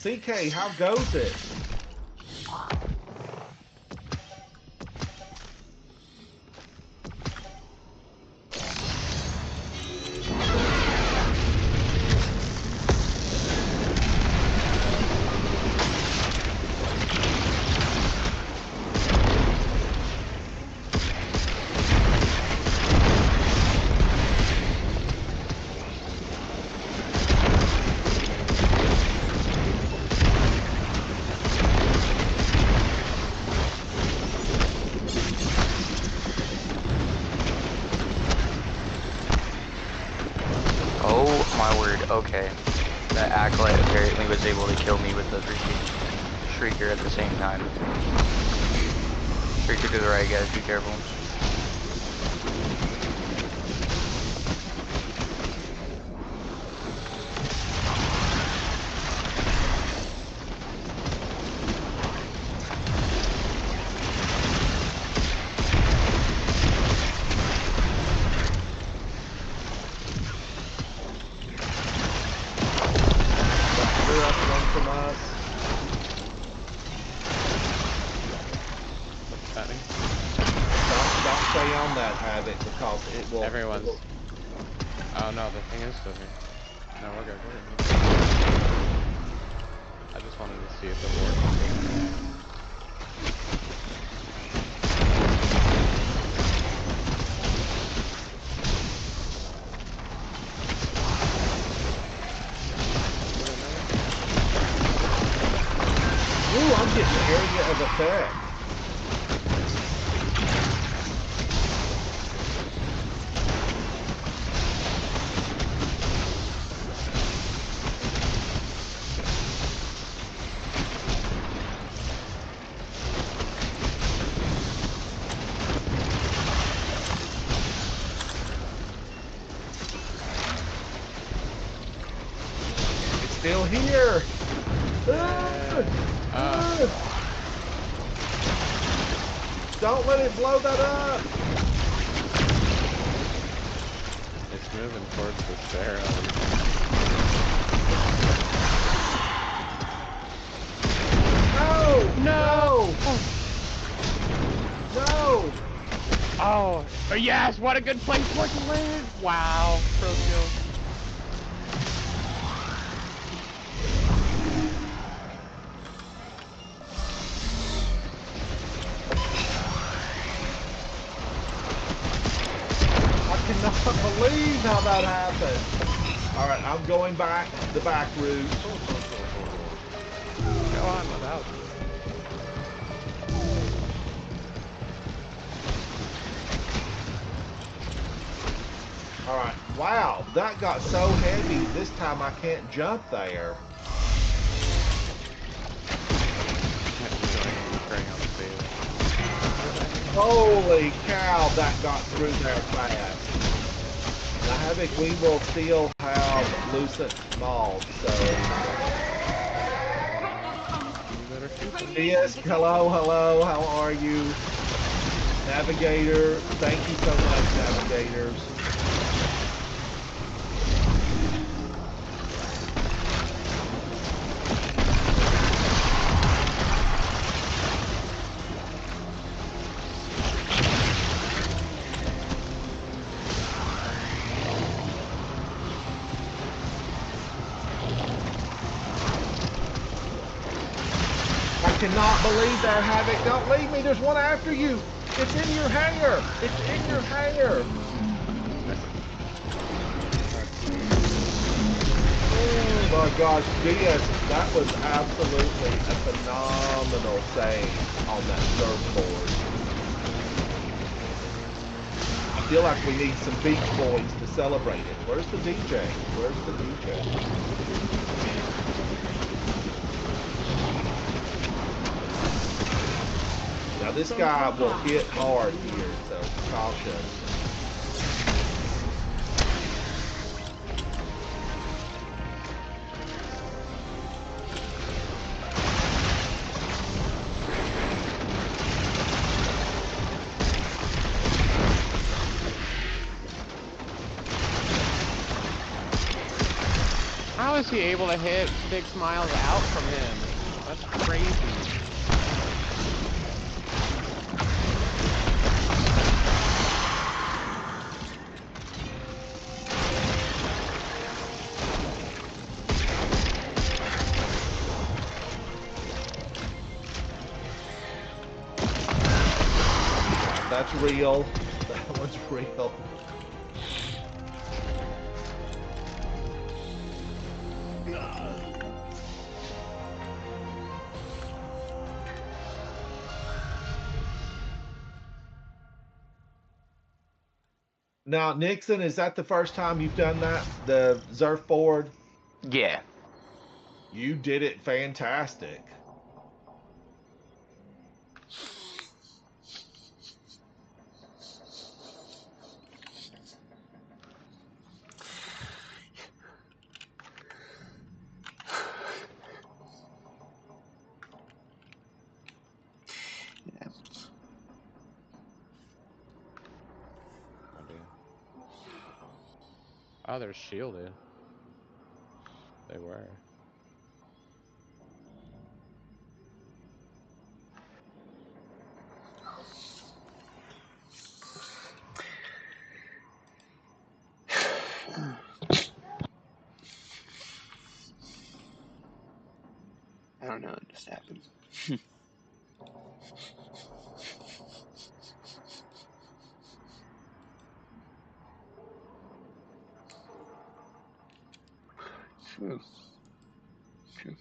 CK, how goes it? Oh my word. Okay. That acolyte apparently was able to kill me with the shrieker at the same time. Shrieker to the right, guys. Be careful. You're up one from us. What's happening? Don't stay on that, Havoc, because it will. Everyone's. It will Oh no, the thing is still here. No, we're good. We're good. I just wanted to see if it worked. Ooh, I'm getting area of effect. It's still here. Don't let it blow that up. It's moving towards the stair. No! No! Oh, yes! What a good place for it to land! Wow, pro skill. I cannot believe how that happened. All right, I'm going back the back route. Go on without. All right, wow, that got so heavy. This time I can't jump there. Holy cow, that got through there fast. Now, Havoc, we will still have lucent mods, so. Yes, hello, how are you? Navigator, thank you so much, Navigators. I cannot believe that, Havoc. Don't leave me. There's one after you. It's in your hangar. It's in your hangar. Oh my gosh, DS, that was absolutely a phenomenal save on that surfboard. I feel like we need some Beach Boys to celebrate it. Where's the DJ? Where's the DJ? Now this guy will hit hard here, so caution. How is he able to hit 6 miles out from him? That's crazy. That's real. That one's real. Now, Nixon, is that the first time you've done that? The surfboard? Yeah. You did it fantastic. Yeah. Oh, they're shielded. They were. I don't know, it just happened. Phew. Phew.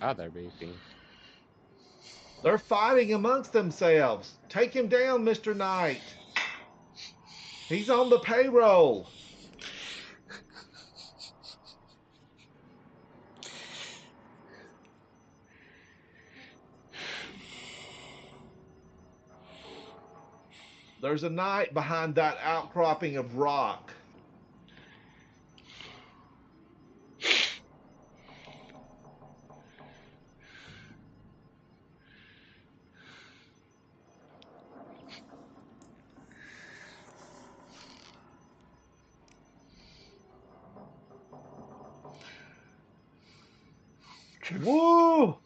Oh, they're beefy. They're fighting amongst themselves. Take him down, Mr. Knight. He's on the payroll. There's a knight behind that outcropping of rock. Woo!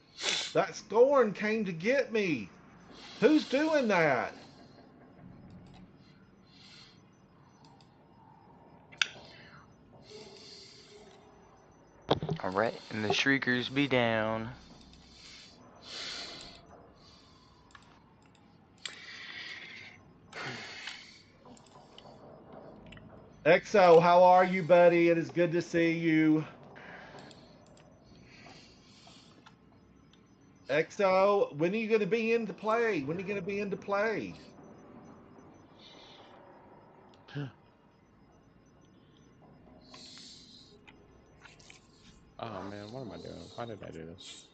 That scorn came to get me. Who's doing that? Alright, and the Shriekers be down. Exo, how are you, buddy? It is good to see you. Exo, when are you going to be into play? When are you going to be into play? Oh man, what am I doing? Why did I do this?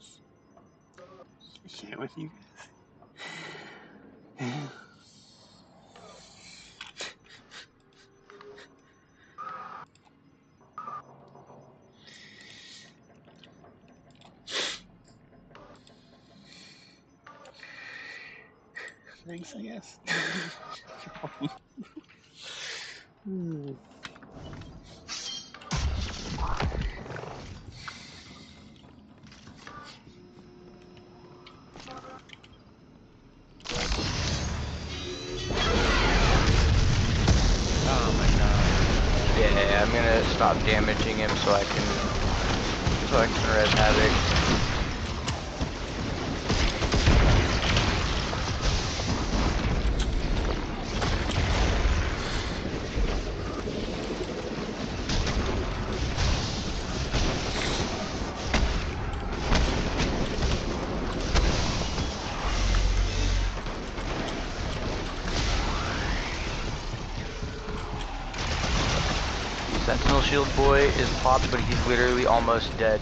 Share with you guys. Thanks, I guess. Oh my god. Yeah, I'm gonna stop damaging him so I can res Havoc. Sentinel shield boy is popped, but he's literally almost dead.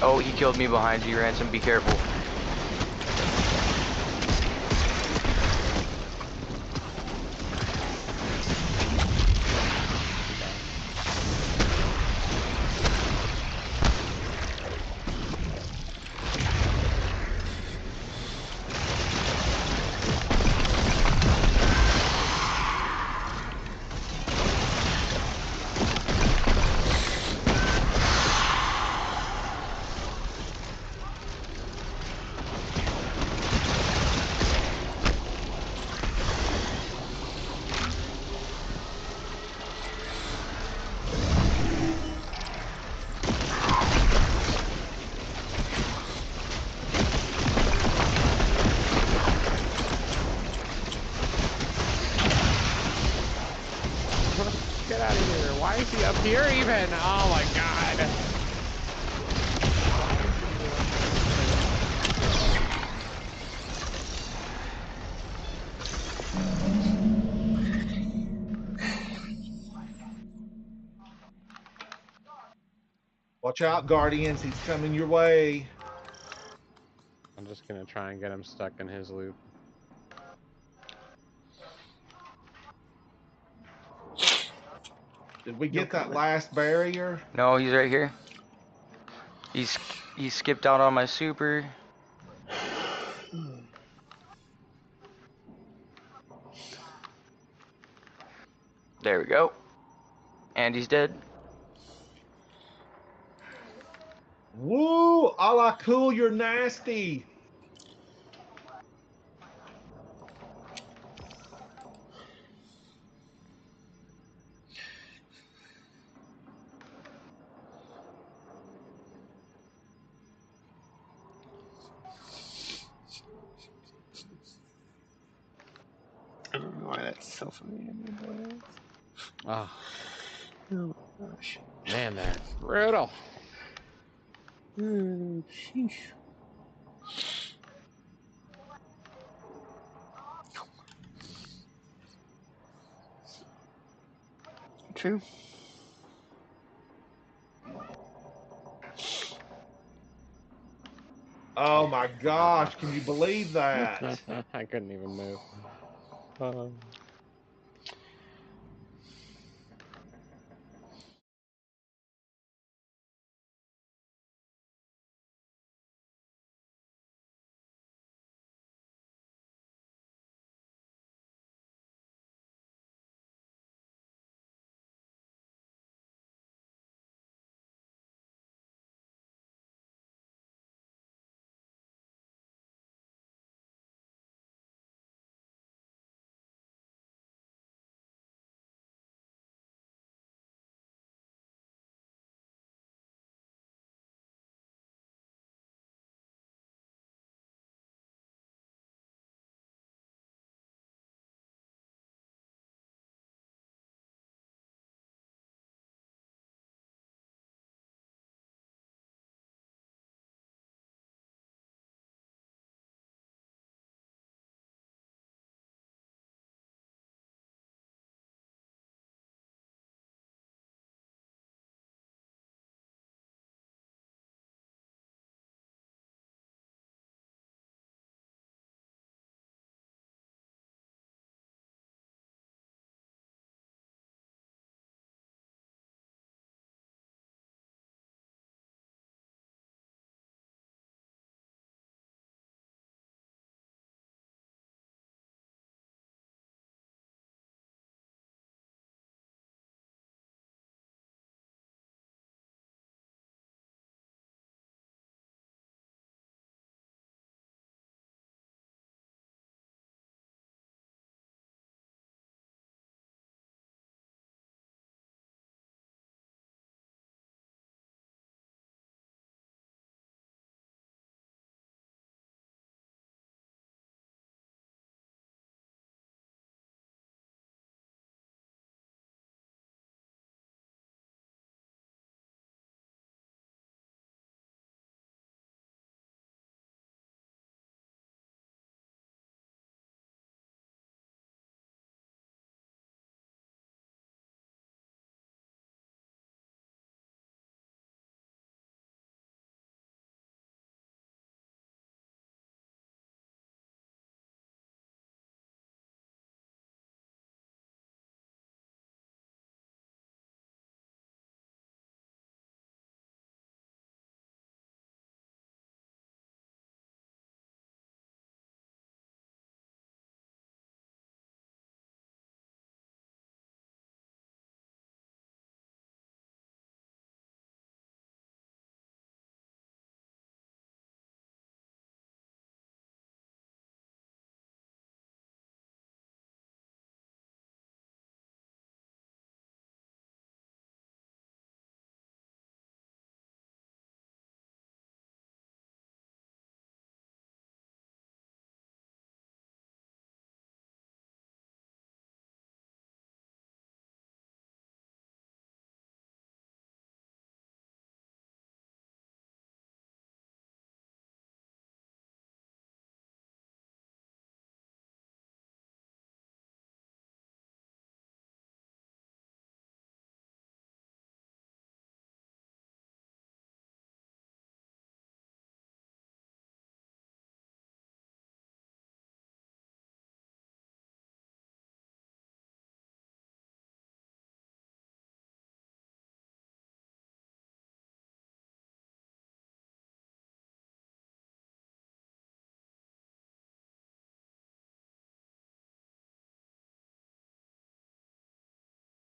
Oh, he killed me behind you, Ransom. Be careful. Get out of here. Why is he up here even? Oh my god. Watch out, Guardians. He's coming your way. I'm just gonna try and get him stuck in his loop. Did we get that last barrier? No, he's right here. He skipped out on my super. There we go. And he's dead. Woo! A la cool, you're nasty. I don't know why that's so familiar, but Oh, oh my gosh. man, that's brutal. Sheesh. True. Oh my gosh, can you believe that? I couldn't even move.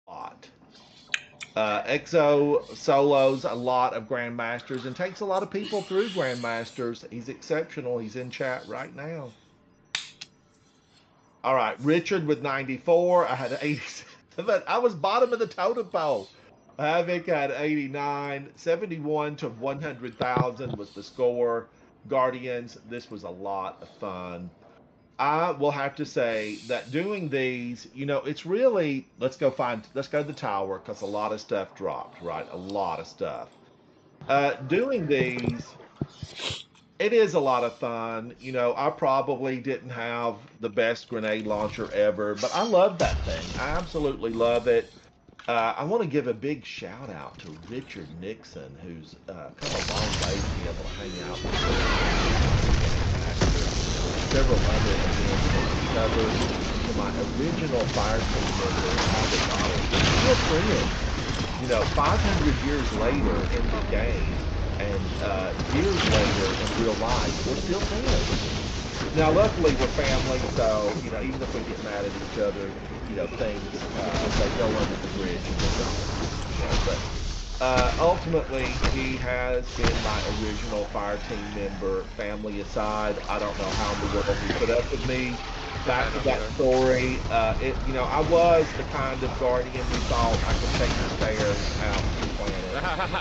Lot. Exo solos a lot of Grandmasters and takes a lot of people through Grandmasters. He's exceptional. He's in chat right now. All right, Richard with 94. I had 87. I was bottom of the totem pole. Havoc had 89. 71 to 100,000 was the score. Guardians, this was a lot of fun. I will have to say that doing these, it's really, let's go to the tower because a lot of stuff dropped, right? A lot of stuff. Doing these, It is a lot of fun. You know, I probably didn't have the best grenade launcher ever, but I love that thing. I absolutely love it. I want to give a big shout out to Richard Nixon, who's come a long way to be able to hang out with several other events that he covered. To my original fire team member, Albert Goddard. We're still friends. You know, 500 years later in the game, and years later in real life, we're still friends. Now, luckily, we're family, so, you know, even if we get mad at each other, you know, things, if they go under the bridge, we'll go. You know, but ultimately, he has been my original fire team member, family aside. I don't know how in the world he put up with me. Back to that story, you know, I was the kind of guardian who thought I could take the stairs out to the planet.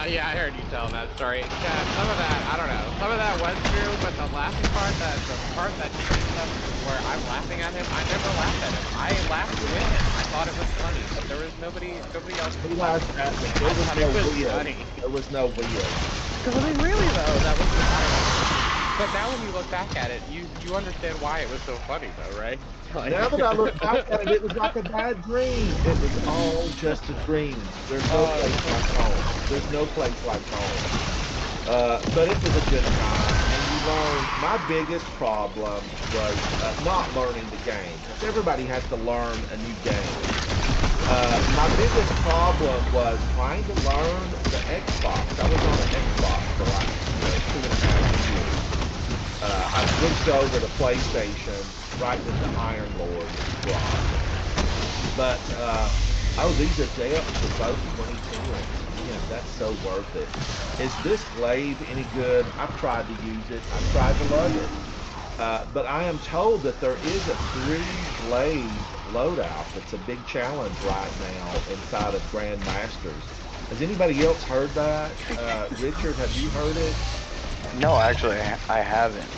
Yeah, I heard you tell that story. Yeah, some of that, I don't know. Some of that was true, but the laughing part, the part that he did stuff where I'm laughing at him, I never laughed at him. I laughed with him. I thought it was funny, but there was nobody else. He laughed at me. There was no wheel. There was no wheel. Really, though, that was, I don't know. But now when you look back at it, you understand why it was so funny, though, right? Like... Now that I look back at it, it was like a bad dream. It was all just a dream. There's no place like home. There's no place like home. But it was a good time, and you learn. My biggest problem was not learning the game, because everybody has to learn a new game. My biggest problem was trying to learn the Xbox. I was on an Xbox for like 2.5 years. I switched over to PlayStation right when the Iron Lord dropped. But, these are depths for both 2010s. Man, that's so worth it. Is this glaive any good? I've tried to use it. I've tried to love it. But I am told that there is a 3-glaive loadout that's a big challenge right now inside of Grandmasters. Has anybody else heard that? Richard, have you heard it? No, actually, I haven't.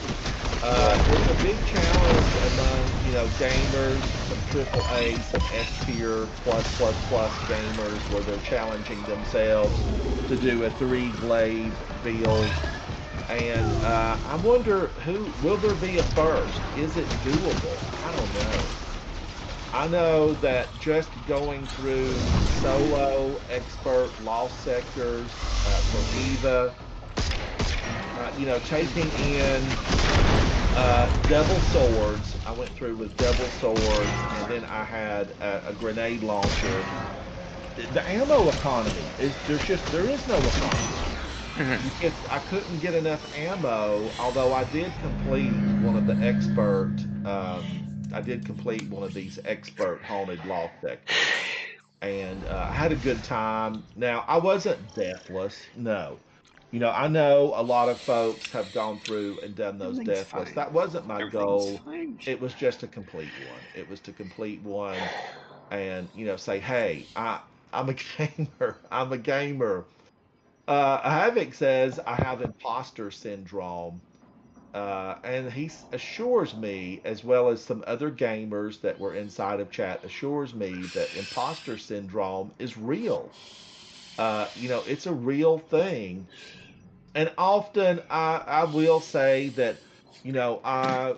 It's a big challenge among, you know, gamers, some AAA, some S tier, plus gamers, where they're challenging themselves to do a 3-glaive build. And I wonder, will there be a first? Is it doable? I don't know. I know that just going through solo, expert, lost sectors for EVA, you know, taking in double swords. I went through with double swords, and then I had a grenade launcher. The ammo economy there is no economy. I couldn't get enough ammo, although I did complete one of the expert. I did complete one of these expert haunted lost sectors, and I had a good time. Now I wasn't deathless, no. You know, I know a lot of folks have gone through and done those deathless. That wasn't my goal. It was just to complete one. It was to complete one and, you know, say, hey, I'm a gamer. I'm a gamer. Havoc says I have imposter syndrome. And he assures me, as well as some other gamers that were inside of chat, assures me that imposter syndrome is real. You know, it's a real thing. And often I will say that, you know, I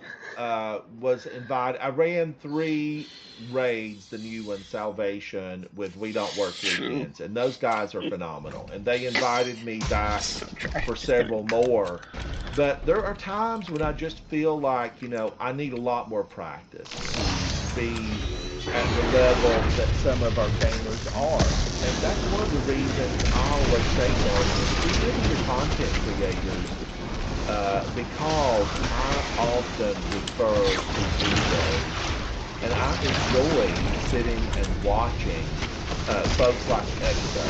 was invited. I ran 3 raids, the new one, Salvation, with We Don't Work Weekends, and those guys are phenomenal. And they invited me back for several more. But there are times when I just feel like, you know, I need a lot more practice to be at the level that some of our gamers are. And that's one of the reasons I always say, Guardians, be good to your content creators, because I often refer to videos, and I enjoy sitting and watching folks like Exo,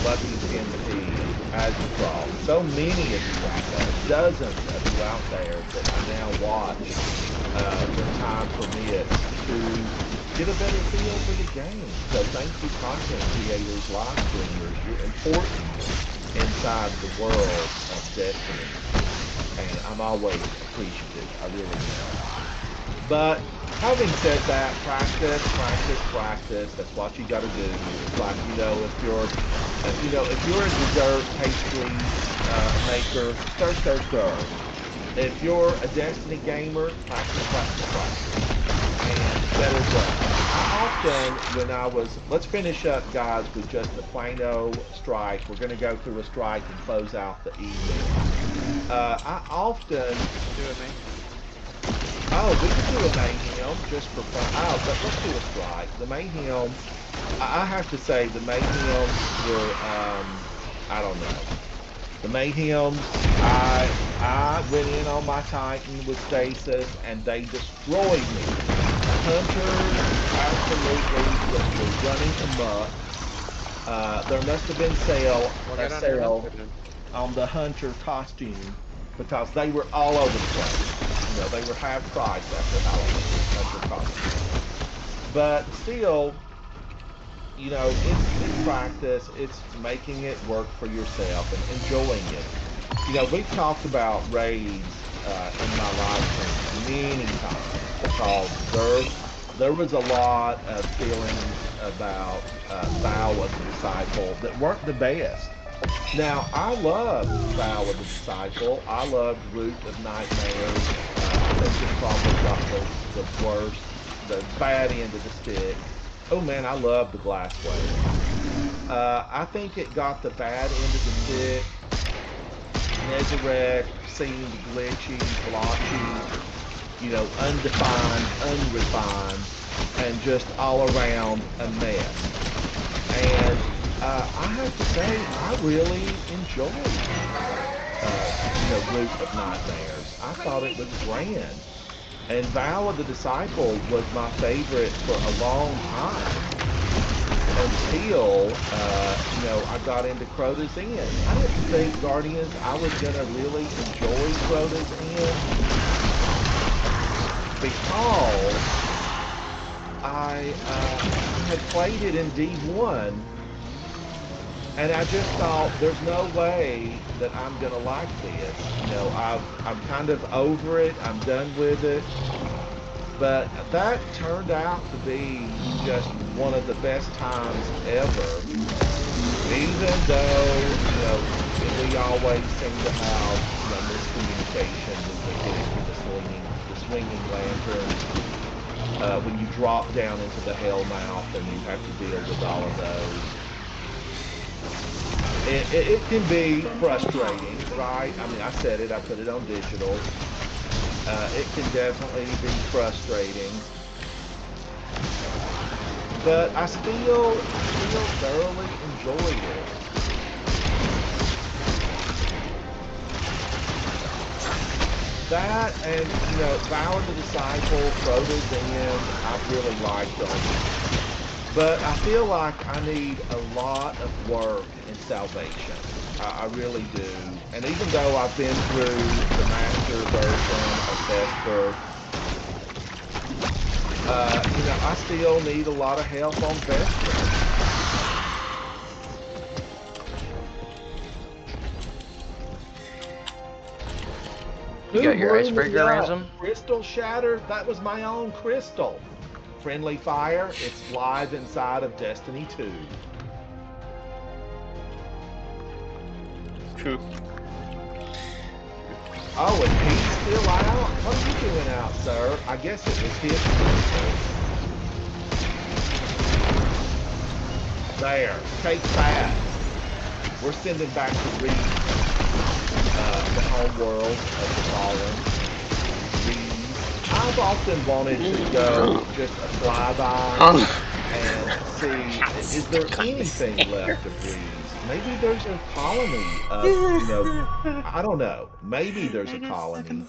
Lucky 10P, Azicrawl, so many of you out there, dozens of you out there that I now watch when time permits to get a better feel for the game. So thank you, content creators, live streamers. You're important inside the world of Destiny. And I'm always appreciative. I really am. But having said that, practice. That's what you got to do. It's like, you know, if you're a dessert pastry maker, stir. If you're a Destiny gamer, practice, practice, practice, and better done. Let's finish up, guys, with just the Plano strike. We're going to go through a strike and close out the evening. I often, Do it, man. we can do a mayhem just for fun. But let's do a strike. The mayhem, I have to say, the mayhems were, I don't know. The mayhems, I went in on my Titan with stasis, and they destroyed me. Hunters absolutely were running amok. There must have been We'll a get on your sale hunter then. on the hunter costume because they were all over the place. You know, they were half price after Halloween, hunter costume. But still, you know, it's practice. It's making it work for yourself and enjoying it. You know, we've talked about raids in my live stream many times because there was a lot of feelings about Vow of the Disciple that weren't the best. Now, I loved Vow of the Disciple. I loved Root of Nightmares. I think it probably got the worst, the bad end of the stick. Oh man, I love the Glass Wave. I think it got the bad end of the stick. Nezarek seemed glitchy, blotchy, you know, undefined, unrefined, and just all around a mess. And I have to say, I really enjoyed, Root of Nightmares. I thought it was grand. And Vow of the Disciple was my favorite for a long time until, I got into Crota's End. I didn't think Guardians, I was going to really enjoy Crota's End because I had played it in D1 and I just thought there's no way that I'm going to like this. You know, I'm kind of over it. I'm done with it. But that turned out to be just one of the best times ever. Even though, we always seem to have, miscommunication with the swinging lanterns. When you drop down into the hellmouth and you have to deal with all of those. It can be frustrating, right? I mean, I said it, I put it on digital. It can definitely be frustrating. But I still thoroughly enjoyed it. That and, Vow of the Disciple, Crota's End, I really liked them. But I feel like I need a lot of work in Salvation. I really do. And even though I've been through the master version of Vesper, I still need a lot of help on Vesper. You got your icebreaker, Ransom? Crystal shattered? That was my own crystal. Friendly Fire, it's live inside of Destiny 2. True. Oh, and he's still out? What are you doing out, sir? I guess it was his crystal. There, take that. We're sending back to Reed, the home world of the Fallen. Reed. I've often wanted to go just a flyby and see, is there anything left of Reeds? Maybe there's a colony of, I don't know. Maybe there's a colony.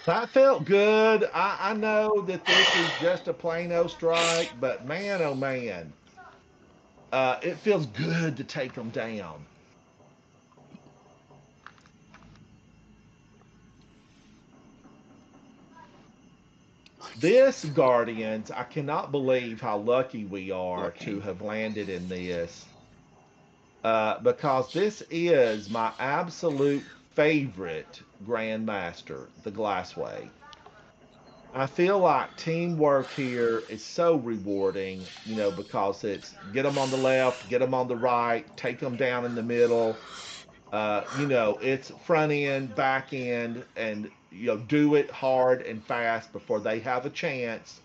That felt good. I know that this is just a plain old strike, but man, oh man, it feels good to take them down. This Guardians, I cannot believe how lucky we are to have landed in this, because this is my absolute favorite Grandmaster, the Glassway. I feel like teamwork here is so rewarding, because it's get them on the left, get them on the right, take them down in the middle. It's front end, back end, and do it hard and fast before they have a chance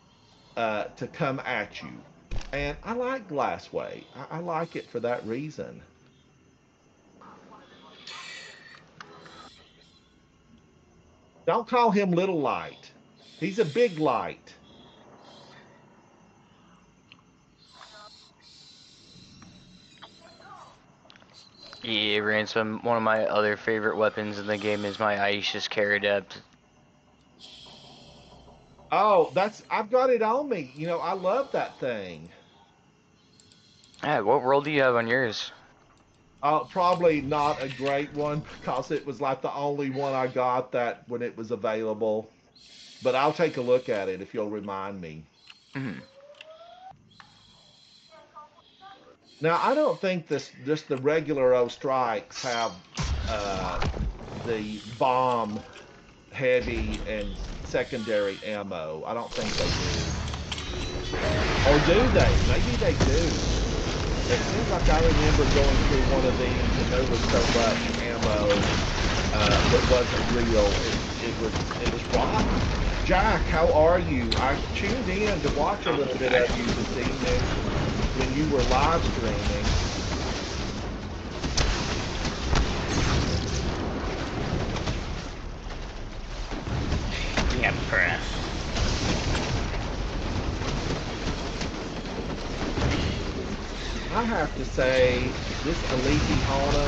to come at you. And I like Glassway. I like it for that reason. Don't call him little light. He's a big light. Yeah, Ransom, one of my other favorite weapons in the game is my Aisha's Care Adept. Oh, I've got it on me. I love that thing. Yeah, what role do you have on yours? Probably not a great one because it was like the only one I got that when it was available. But I'll take a look at it if you'll remind me. Mhm. Now, I don't think just the regular O strikes have the bomb heavy and secondary ammo. I don't think they do. Or do they? Maybe they do. It seems like I remember going through one of these and there was so much ammo that wasn't real. It was rotten. Jack, how are you? I tuned in to watch a little bit of you this evening when you were live streaming. Yeah, press. I have to say, this Elite Honda,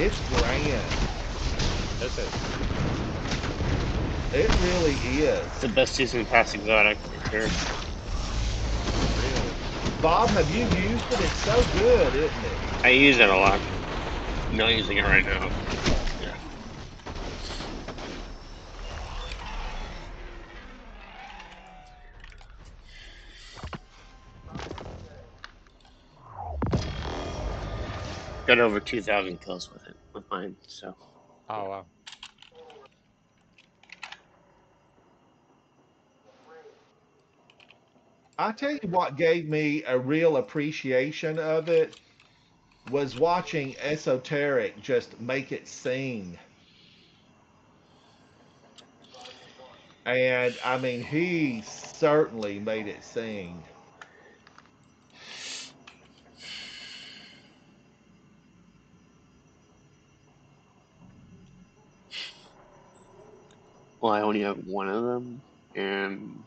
it's grand. This is. It really is. It's the best season pass exotic for sure. Bob, have you used it? It's so good, isn't it? I use it a lot. I'm not using it right now. Yeah. Got over 2,000 kills with it, with mine, so. Oh wow. I tell you what gave me a real appreciation of it was watching Esoteric just make it sing. And I mean, he certainly made it sing. Well, I only have one of them, and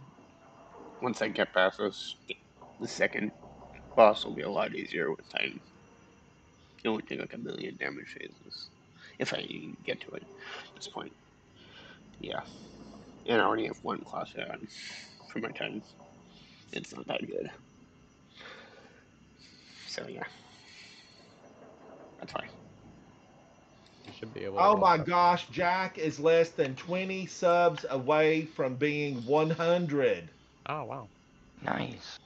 once I get past this, the second boss will be a lot easier with Titan. It only take like a million damage phases. If I even get to it at this point. Yeah. And I already have one class on for my Titan. It's not that good. So yeah. That's fine. You should be able to Oh walk my up. gosh, Jack is less than 20 subs away from being 100. Oh wow. Nice.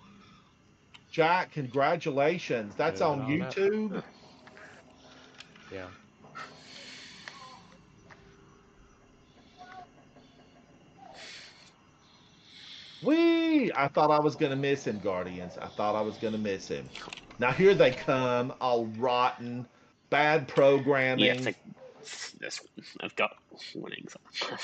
Jack, congratulations. That's Moving on on up. YouTube. Yeah. Whee! I thought I was going to miss him, Guardians. I thought I was going to miss him. Now here they come, all rotten, bad Yeah, programming. it's like this one. I've got warnings on.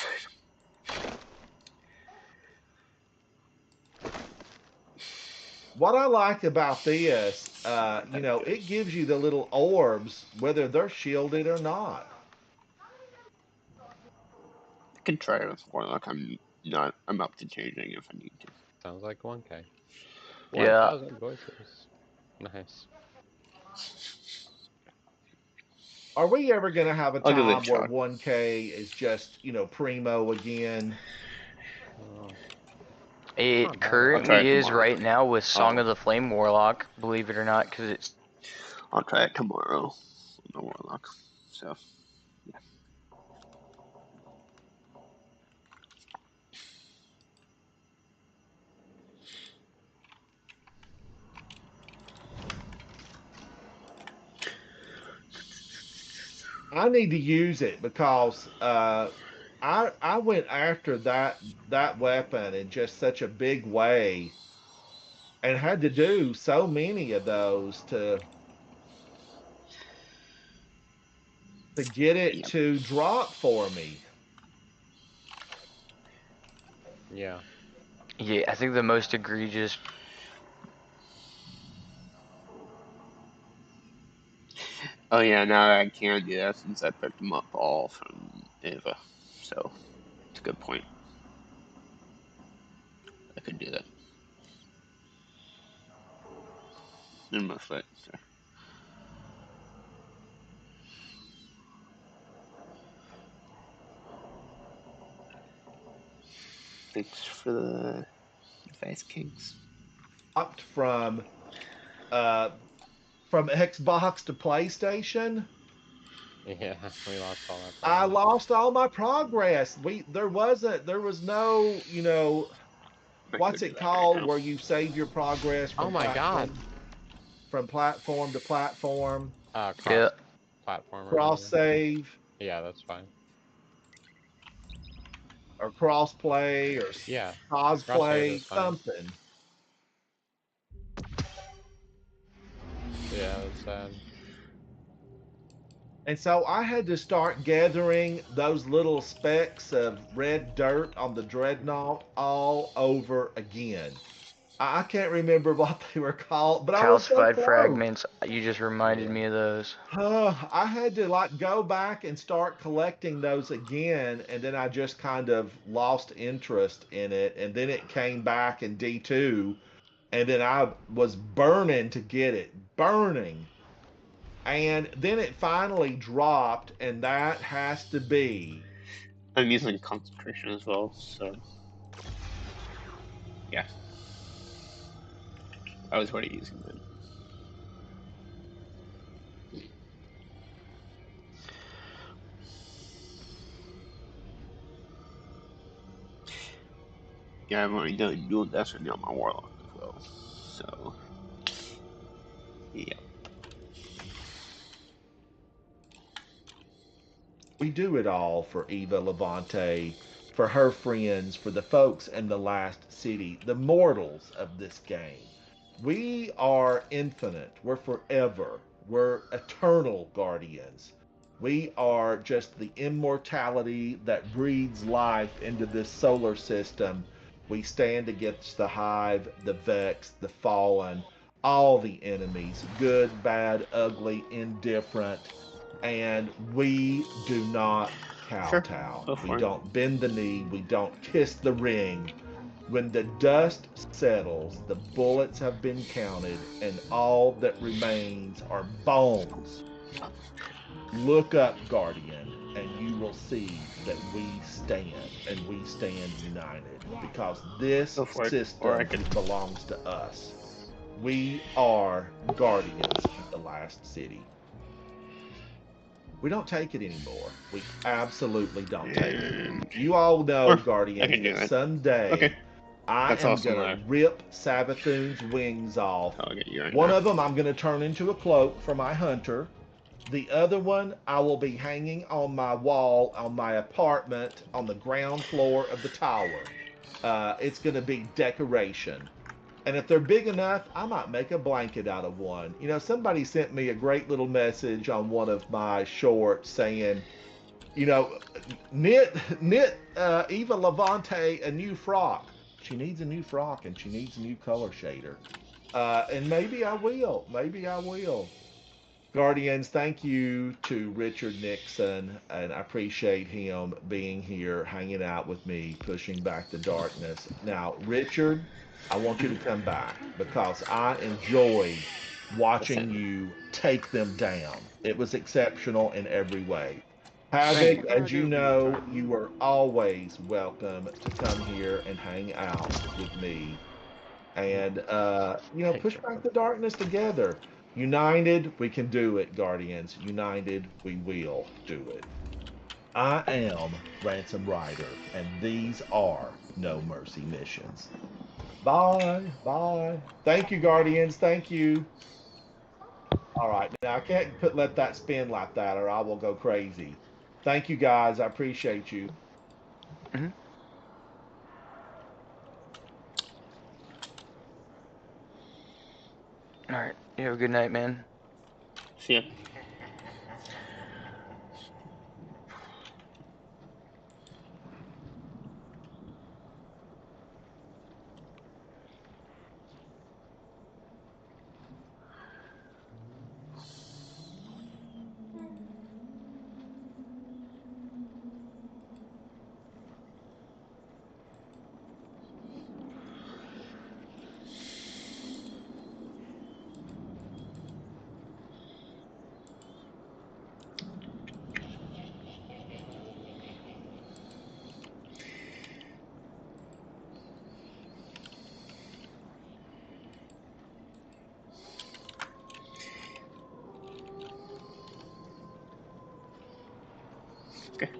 What I like about this, it gives you the little orbs, whether they're shielded or not. I could try it with Warlock. I'm up to changing if I need to. Sounds like 1K. Yeah. 1,000 voices. Nice. Are we ever going to have a I'll give it a time where shot. 1K is just, primo again? Oh, It not bad. I'll try currently it is tomorrow. right now with Song Oh. of the Flame Warlock, believe it or not, because it's. I'll try it tomorrow on the Warlock. So, yeah. I need to use it because I went after that weapon in just such a big way and had to do so many of those to get it Yep. to drop for me. Yeah. Yeah, I think the most egregious. Oh yeah, now that I can do that since I picked them up all from Ava. So it's a good point. I could do that. In my foot. So. Thanks for the advice, Kings. Dropped uh from Xbox to PlayStation. Yeah, we lost all that I progress. lost all my progress. There was no, I what's could do it that right called now. where you save your progress Oh my god. from platform to platform, Yeah. Platform or cross whatever. save Yeah, that's fine. or cross play or Yeah, cross-save is cosplay, fine. something. Yeah, that's sad. And so I had to start gathering those little specks of red dirt on the dreadnought all over again. I can't remember what they were called, but I was so Calcified close. fragments. You just reminded Yeah. me of those. I had to like go back and start collecting those again, and then I just kind of lost interest in it, and then it came back in D2, and then I was burning to get it, burning. And then it finally dropped, and that has to be. I'm using concentration as well, so yeah. I was already using that. Yeah, I've already done dual destiny on my warlock as well. So yeah. We do it all for Eva Levante, for her friends, for the folks in the last city, the mortals of this game. We are infinite. We're forever. We're eternal guardians. We are just the immortality that breathes life into this solar system. We stand against the Hive, the Vex, the Fallen, all the enemies, good, bad, ugly, indifferent, and we do not Sure. kowtow. Go We for it. don't bend the knee. We don't kiss the ring. When the dust settles, the bullets have been counted, and all that remains are bones. Look up, Guardian, and you will see that we stand, and we stand united, because this Go for it. Or I system can belongs to us. We are guardians of the last city. We don't take it anymore. We absolutely don't take it. and You all know, or I Guardians, can do that that. someday Okay. I That's am awesome going though. to rip Sabathoon's wings off. I'll get you right One now. of them I'm going to turn into a cloak for my hunter. The other one I will be hanging on my wall on my apartment on the ground floor of the tower. It's going to be decoration. And if they're big enough, I might make a blanket out of one. Somebody sent me a great little message on one of my shorts saying, you know, knit Eva Levante a new frock. She needs a new frock and she needs a new color shader. And maybe I will. Maybe I will. Guardians, thank you to Richard Nixon, and I appreciate him being here, hanging out with me, pushing back the darkness. Now, Richard, I want you to come back because I enjoyed watching Listen. you take them down. It was exceptional in every way. Thank Havoc, you. as you know, you are always welcome to come here and hang out with me and Thanks, push Richard. back the darkness together. United, we can do it, Guardians. United, we will do it. I am Ransom Rider, and these are No Mercy missions. Bye, bye. Thank you, Guardians. Thank you. All right, now I can't let that spin like that, or I will go crazy. Thank you, guys. I appreciate you. Mhm. All right. You have a good night, man. See ya. Okay.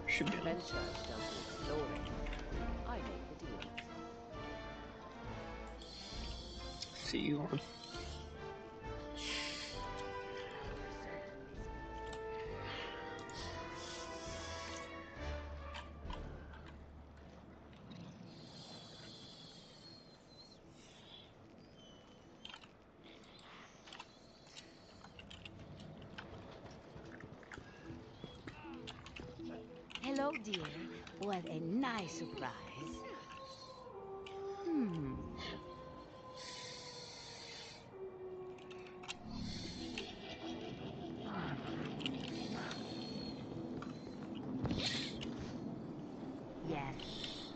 Should be on. Adventures does the exploring. I make the deals. See you on. Hello, dear. What a nice surprise. Hmm. Yes.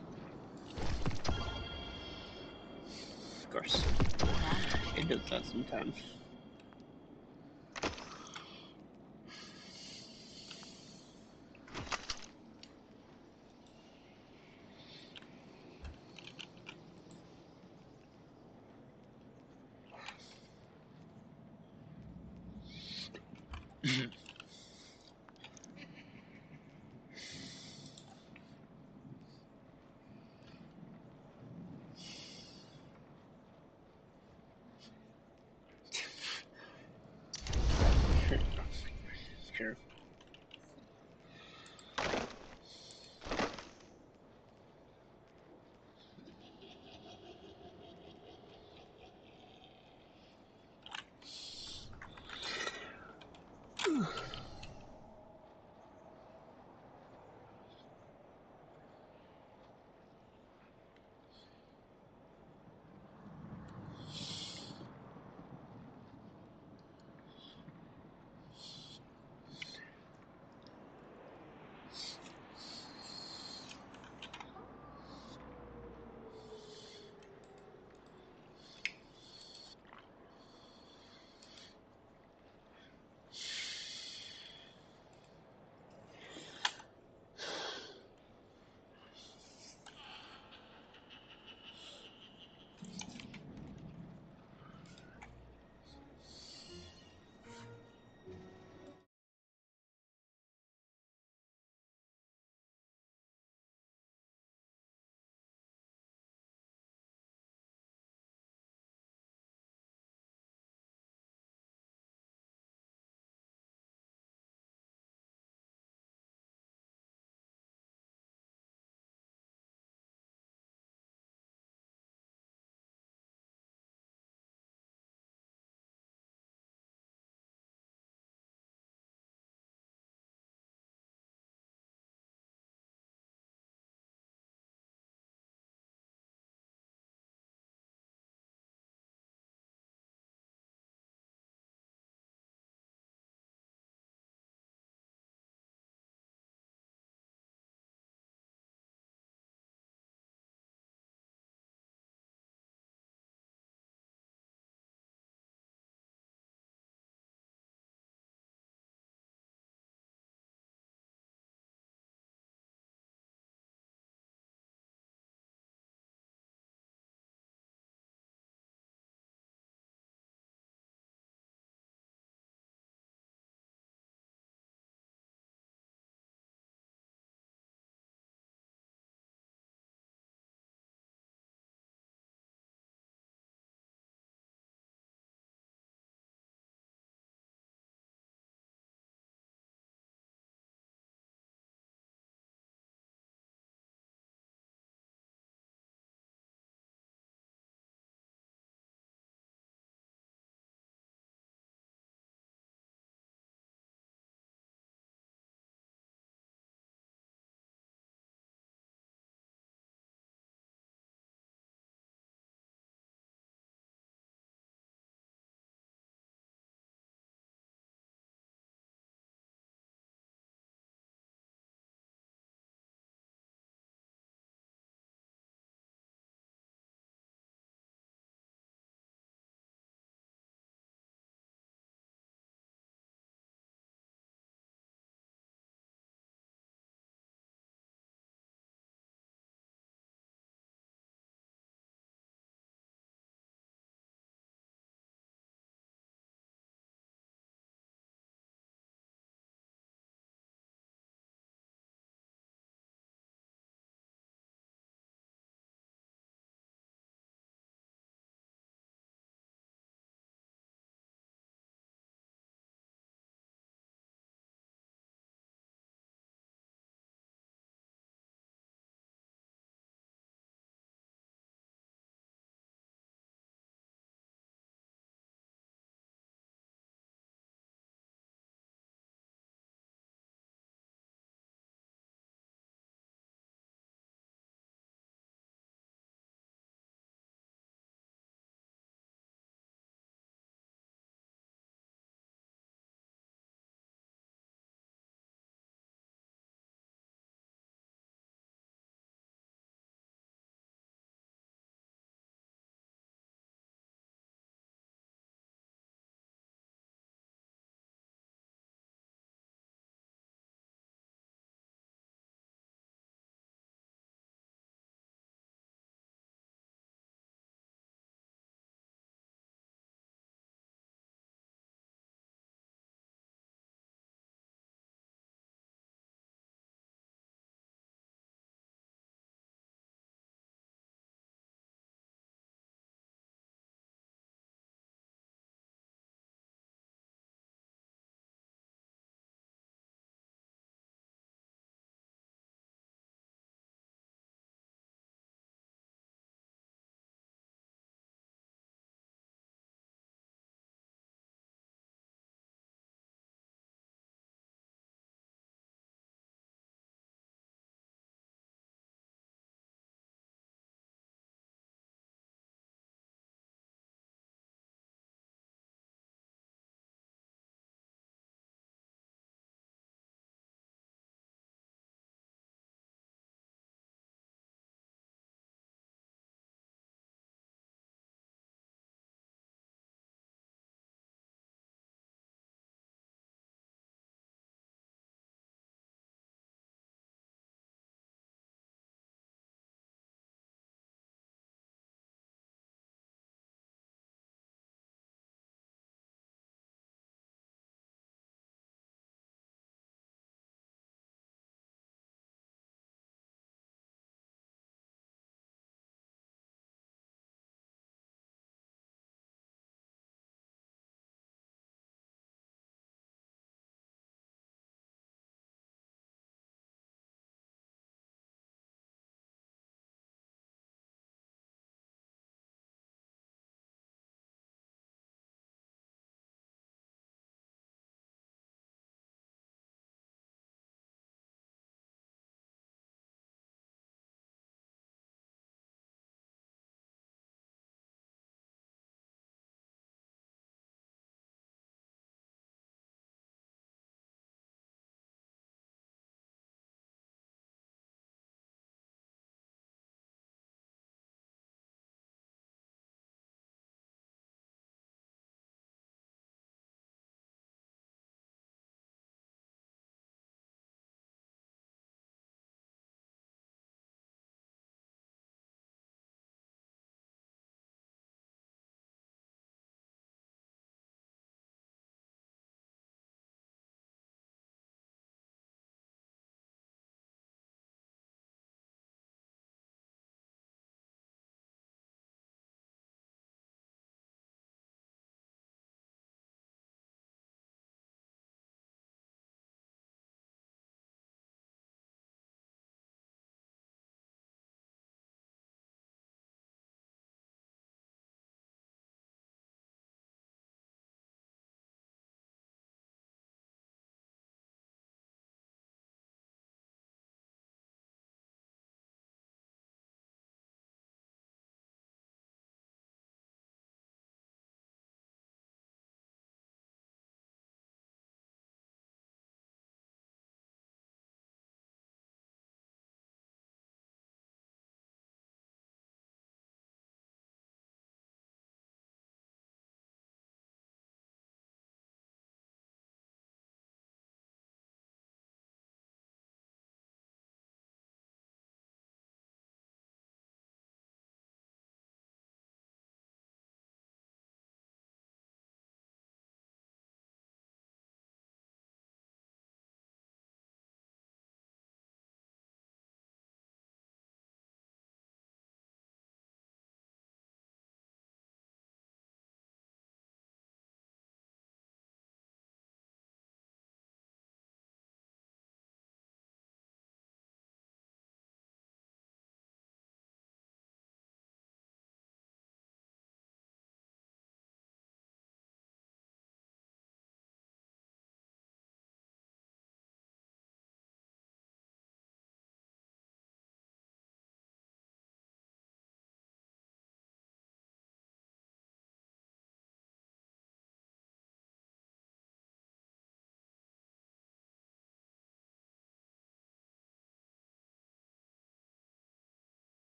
Of course. It does that sometimes. Sure.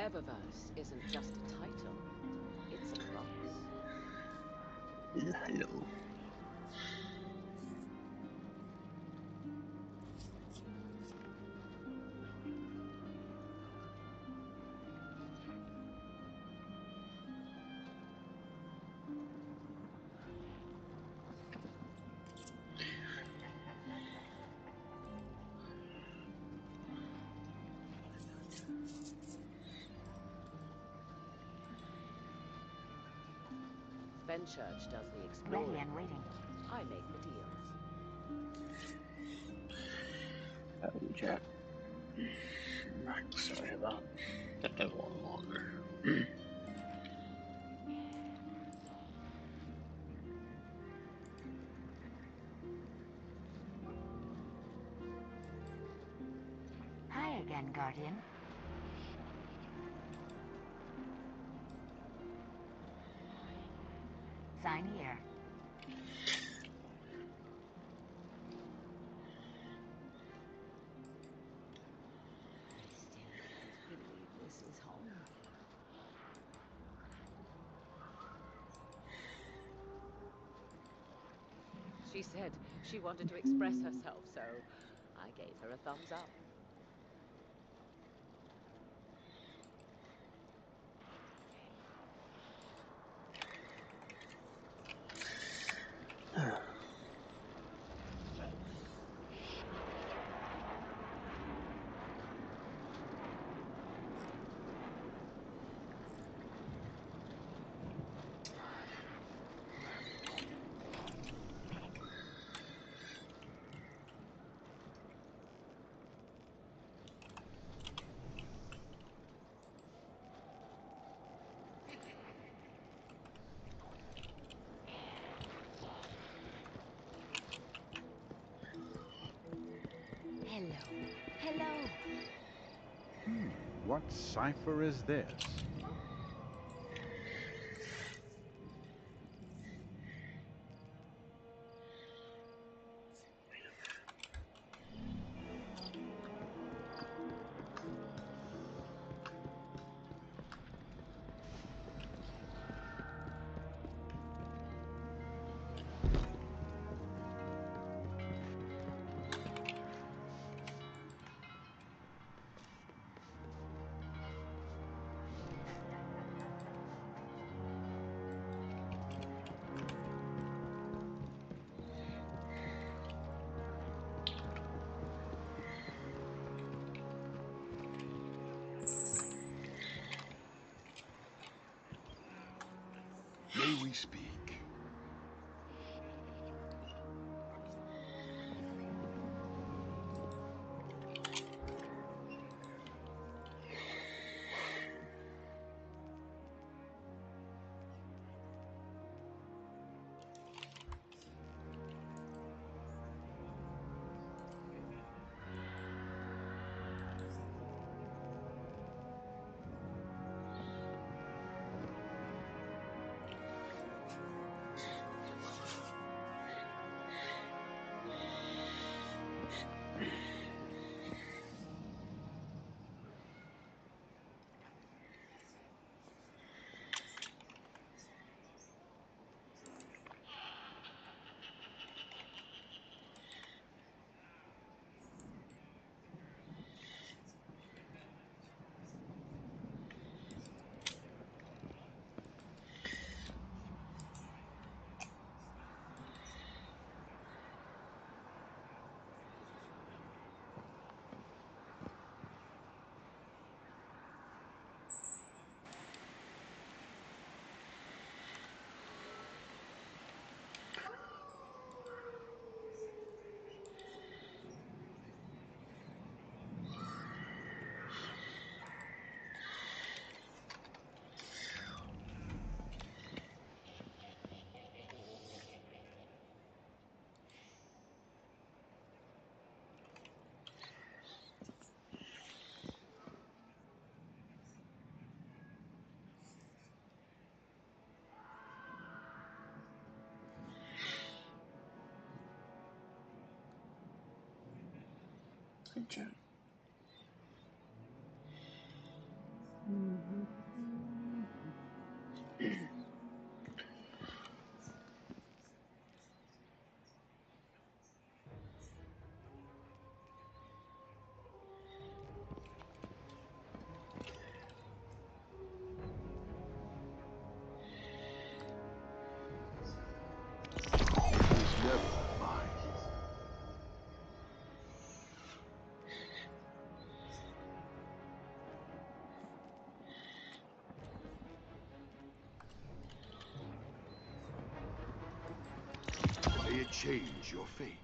Eververse isn't just a title, it's a promise. Hello. Fenchurch does the exploring. Ready and waiting. I make the deals. Oh, Jack. Sorry about that. Took a little longer. Hi again, Guardian. Sign here. I still don't believe this is home. She said she wanted to express herself, so I gave her a thumbs up. Hello. Hello. What cipher is this? May we speak? Good job. it change your fate.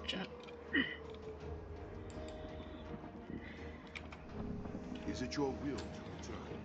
Chat. Is it your will to return?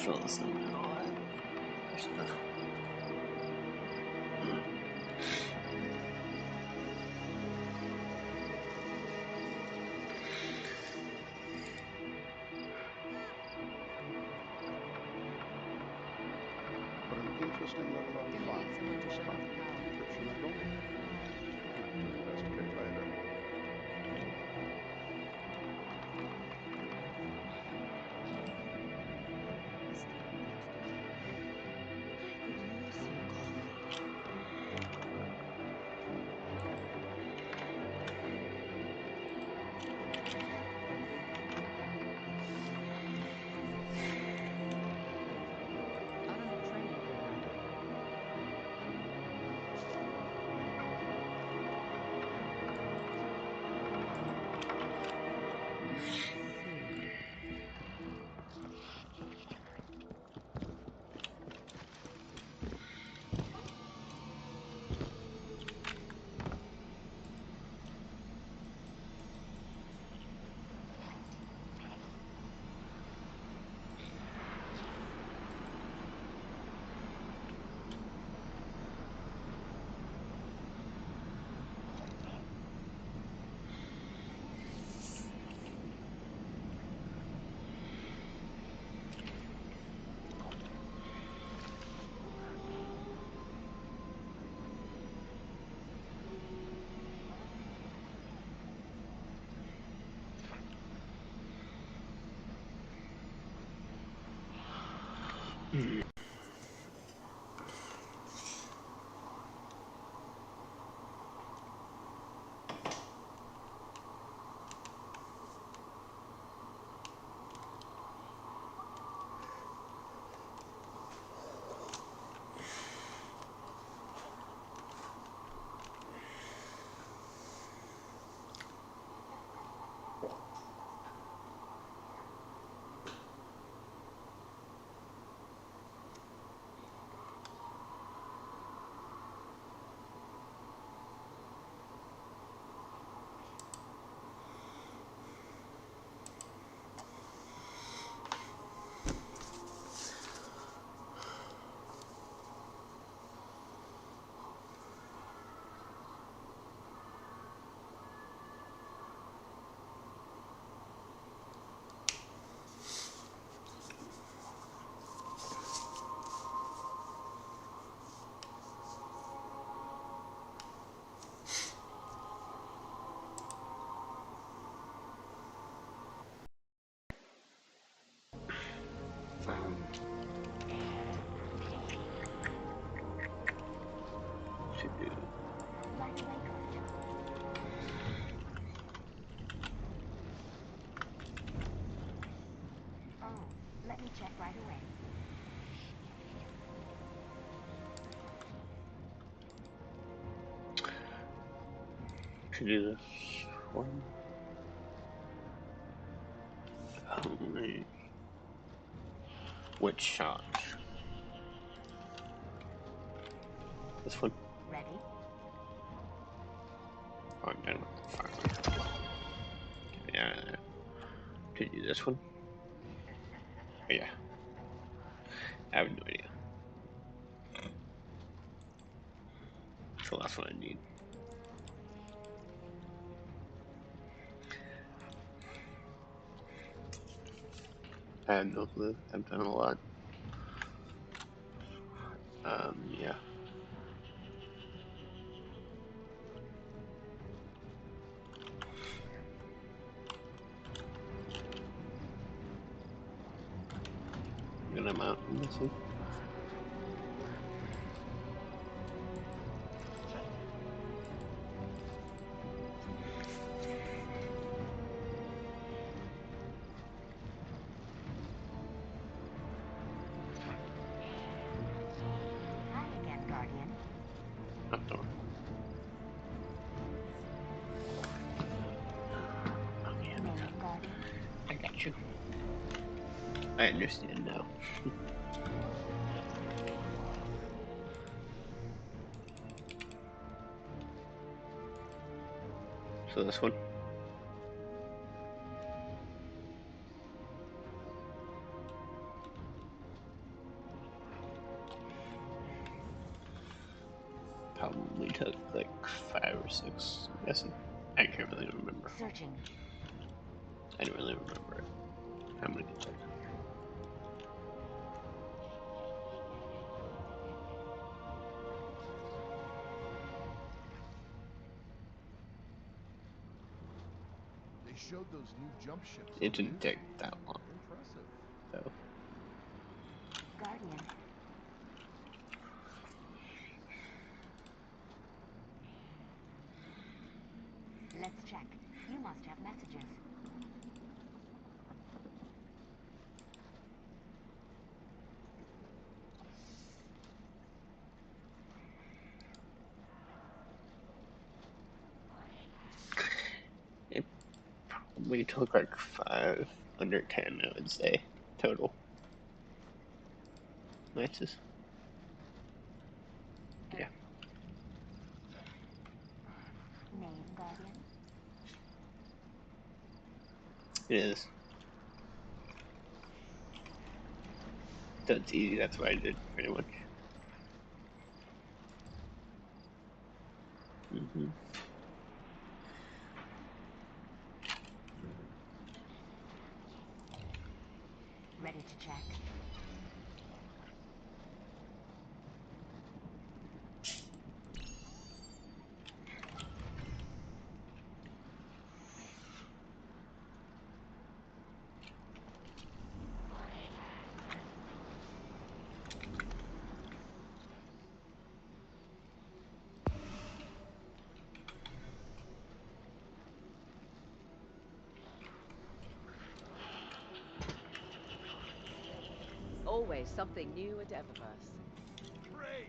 destroy the stone and all that stuff. But an interesting little Don't fun need someone to shut off the power. description of gold. Investigate later. I could use some coffee. Out on a training program. Should do. Right away, Guardian. Oh, let me check right away. Should do this one. Only. Which charge? This one. Ready? Oh, I'm done with the farm. Yeah. Could do this one. Oh, yeah. I have no idea. So that's what I need. I have no clue. I've done a lot. Yeah. Good amount, I'm guessing. Hi again, Guardian. Not door. Okay, Name, Guardian. I got you. I understand now. So this one. probably took like 5 or 6. I'm guessing. I can't really remember. Searching. I don't really remember it. How many it took. They showed those new jump ships. It didn't take that long, Impressive. though. Guardian. Let's check. You must have messages. It probably took like 5 under 10, I would say, total. Matches. Yeah. Name, Guardian. It is. So it's easy, that's what I did, pretty much. Mm-hmm. Ready to check. Always something new at Eververse. Great.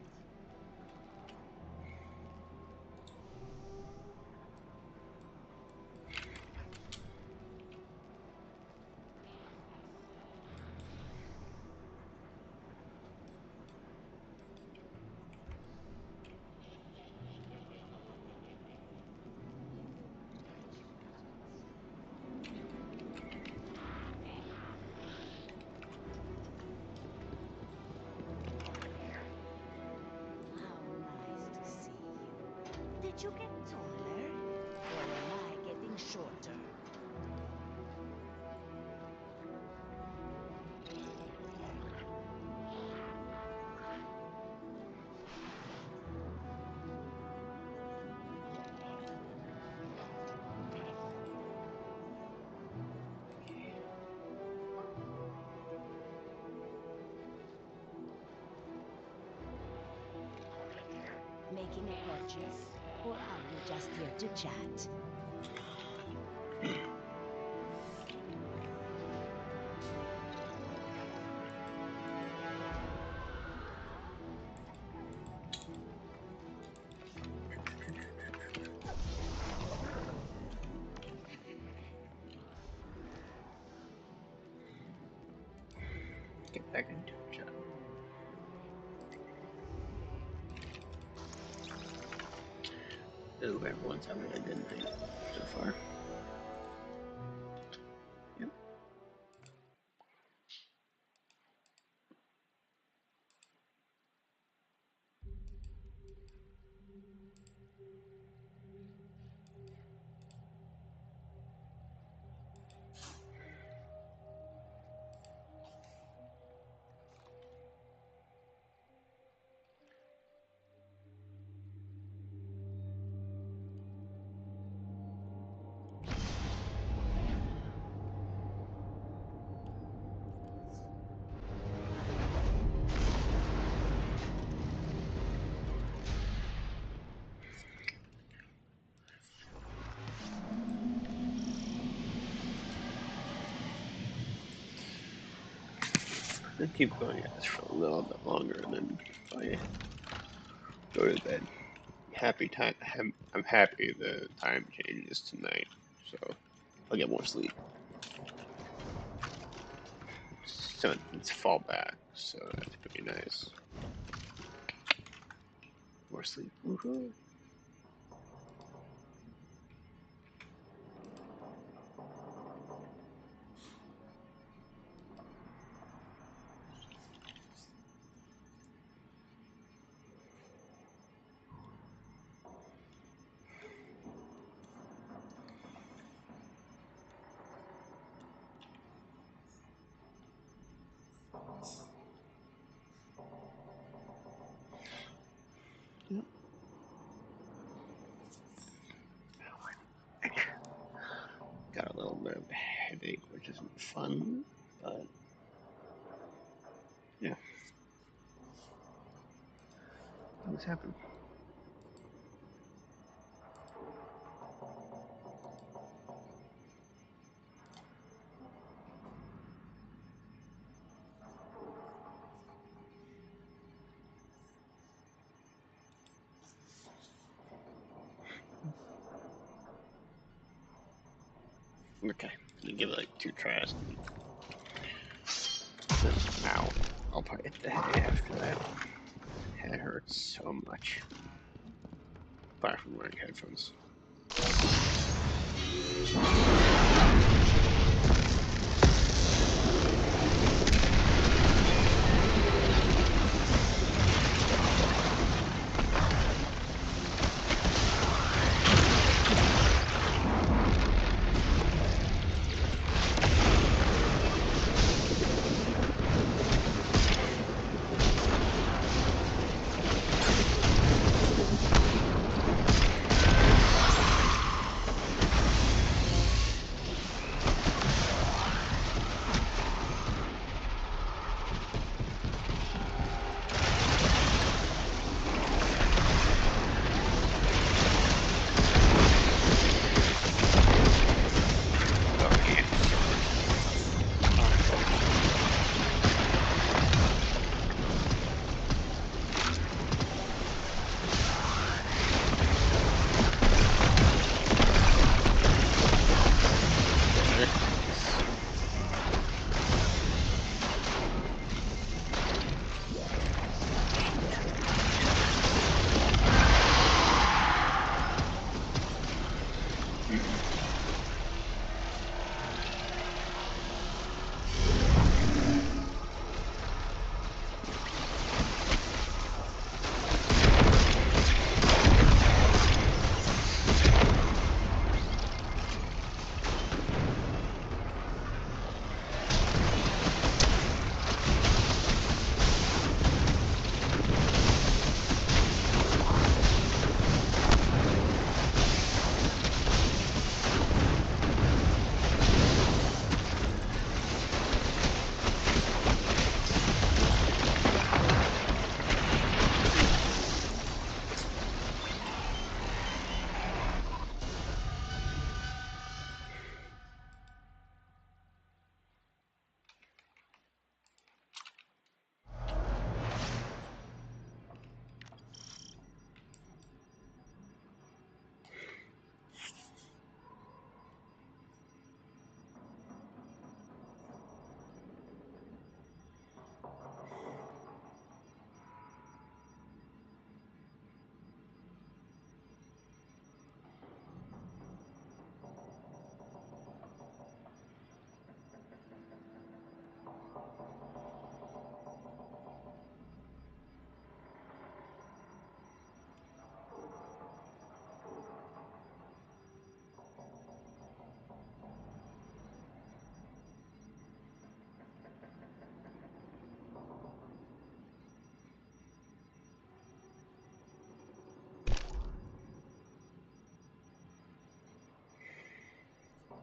How nice to see you. Did you get taller? Or am I getting shorter? Making a purchase? Or are we just here to chat? Get back into a job. Ooh, everyone's having a good night so far. Yep. I'll keep going at this for a little bit longer and then I go to bed. I'm happy the time changes tonight, so I'll get more sleep. So it's fall back, so that's pretty nice. More sleep. Woohoo! Yep. Got a little bit of a headache, which isn't fun, but yeah, things happen. Okay, you give it like 2 tries. Now I'll probably hit the head after that. Head hurts so much. Apart from wearing headphones.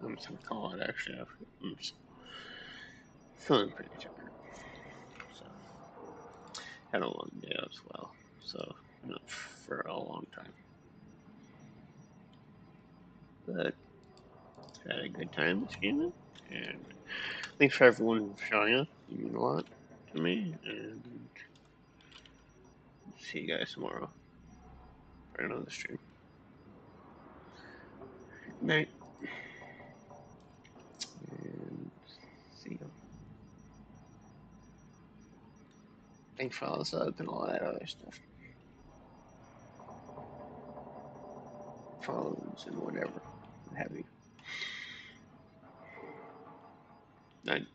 I'm just gonna call it actually. I'm just feeling pretty tired. So had a long day as well. So not for a long time. But had a good time this evening, and thanks for everyone for showing up. You mean a lot to me, and see you guys tomorrow for another stream. Good night, and see you. Thanks for all the subs and all that other stuff. Follows and whatever, what have you. Night.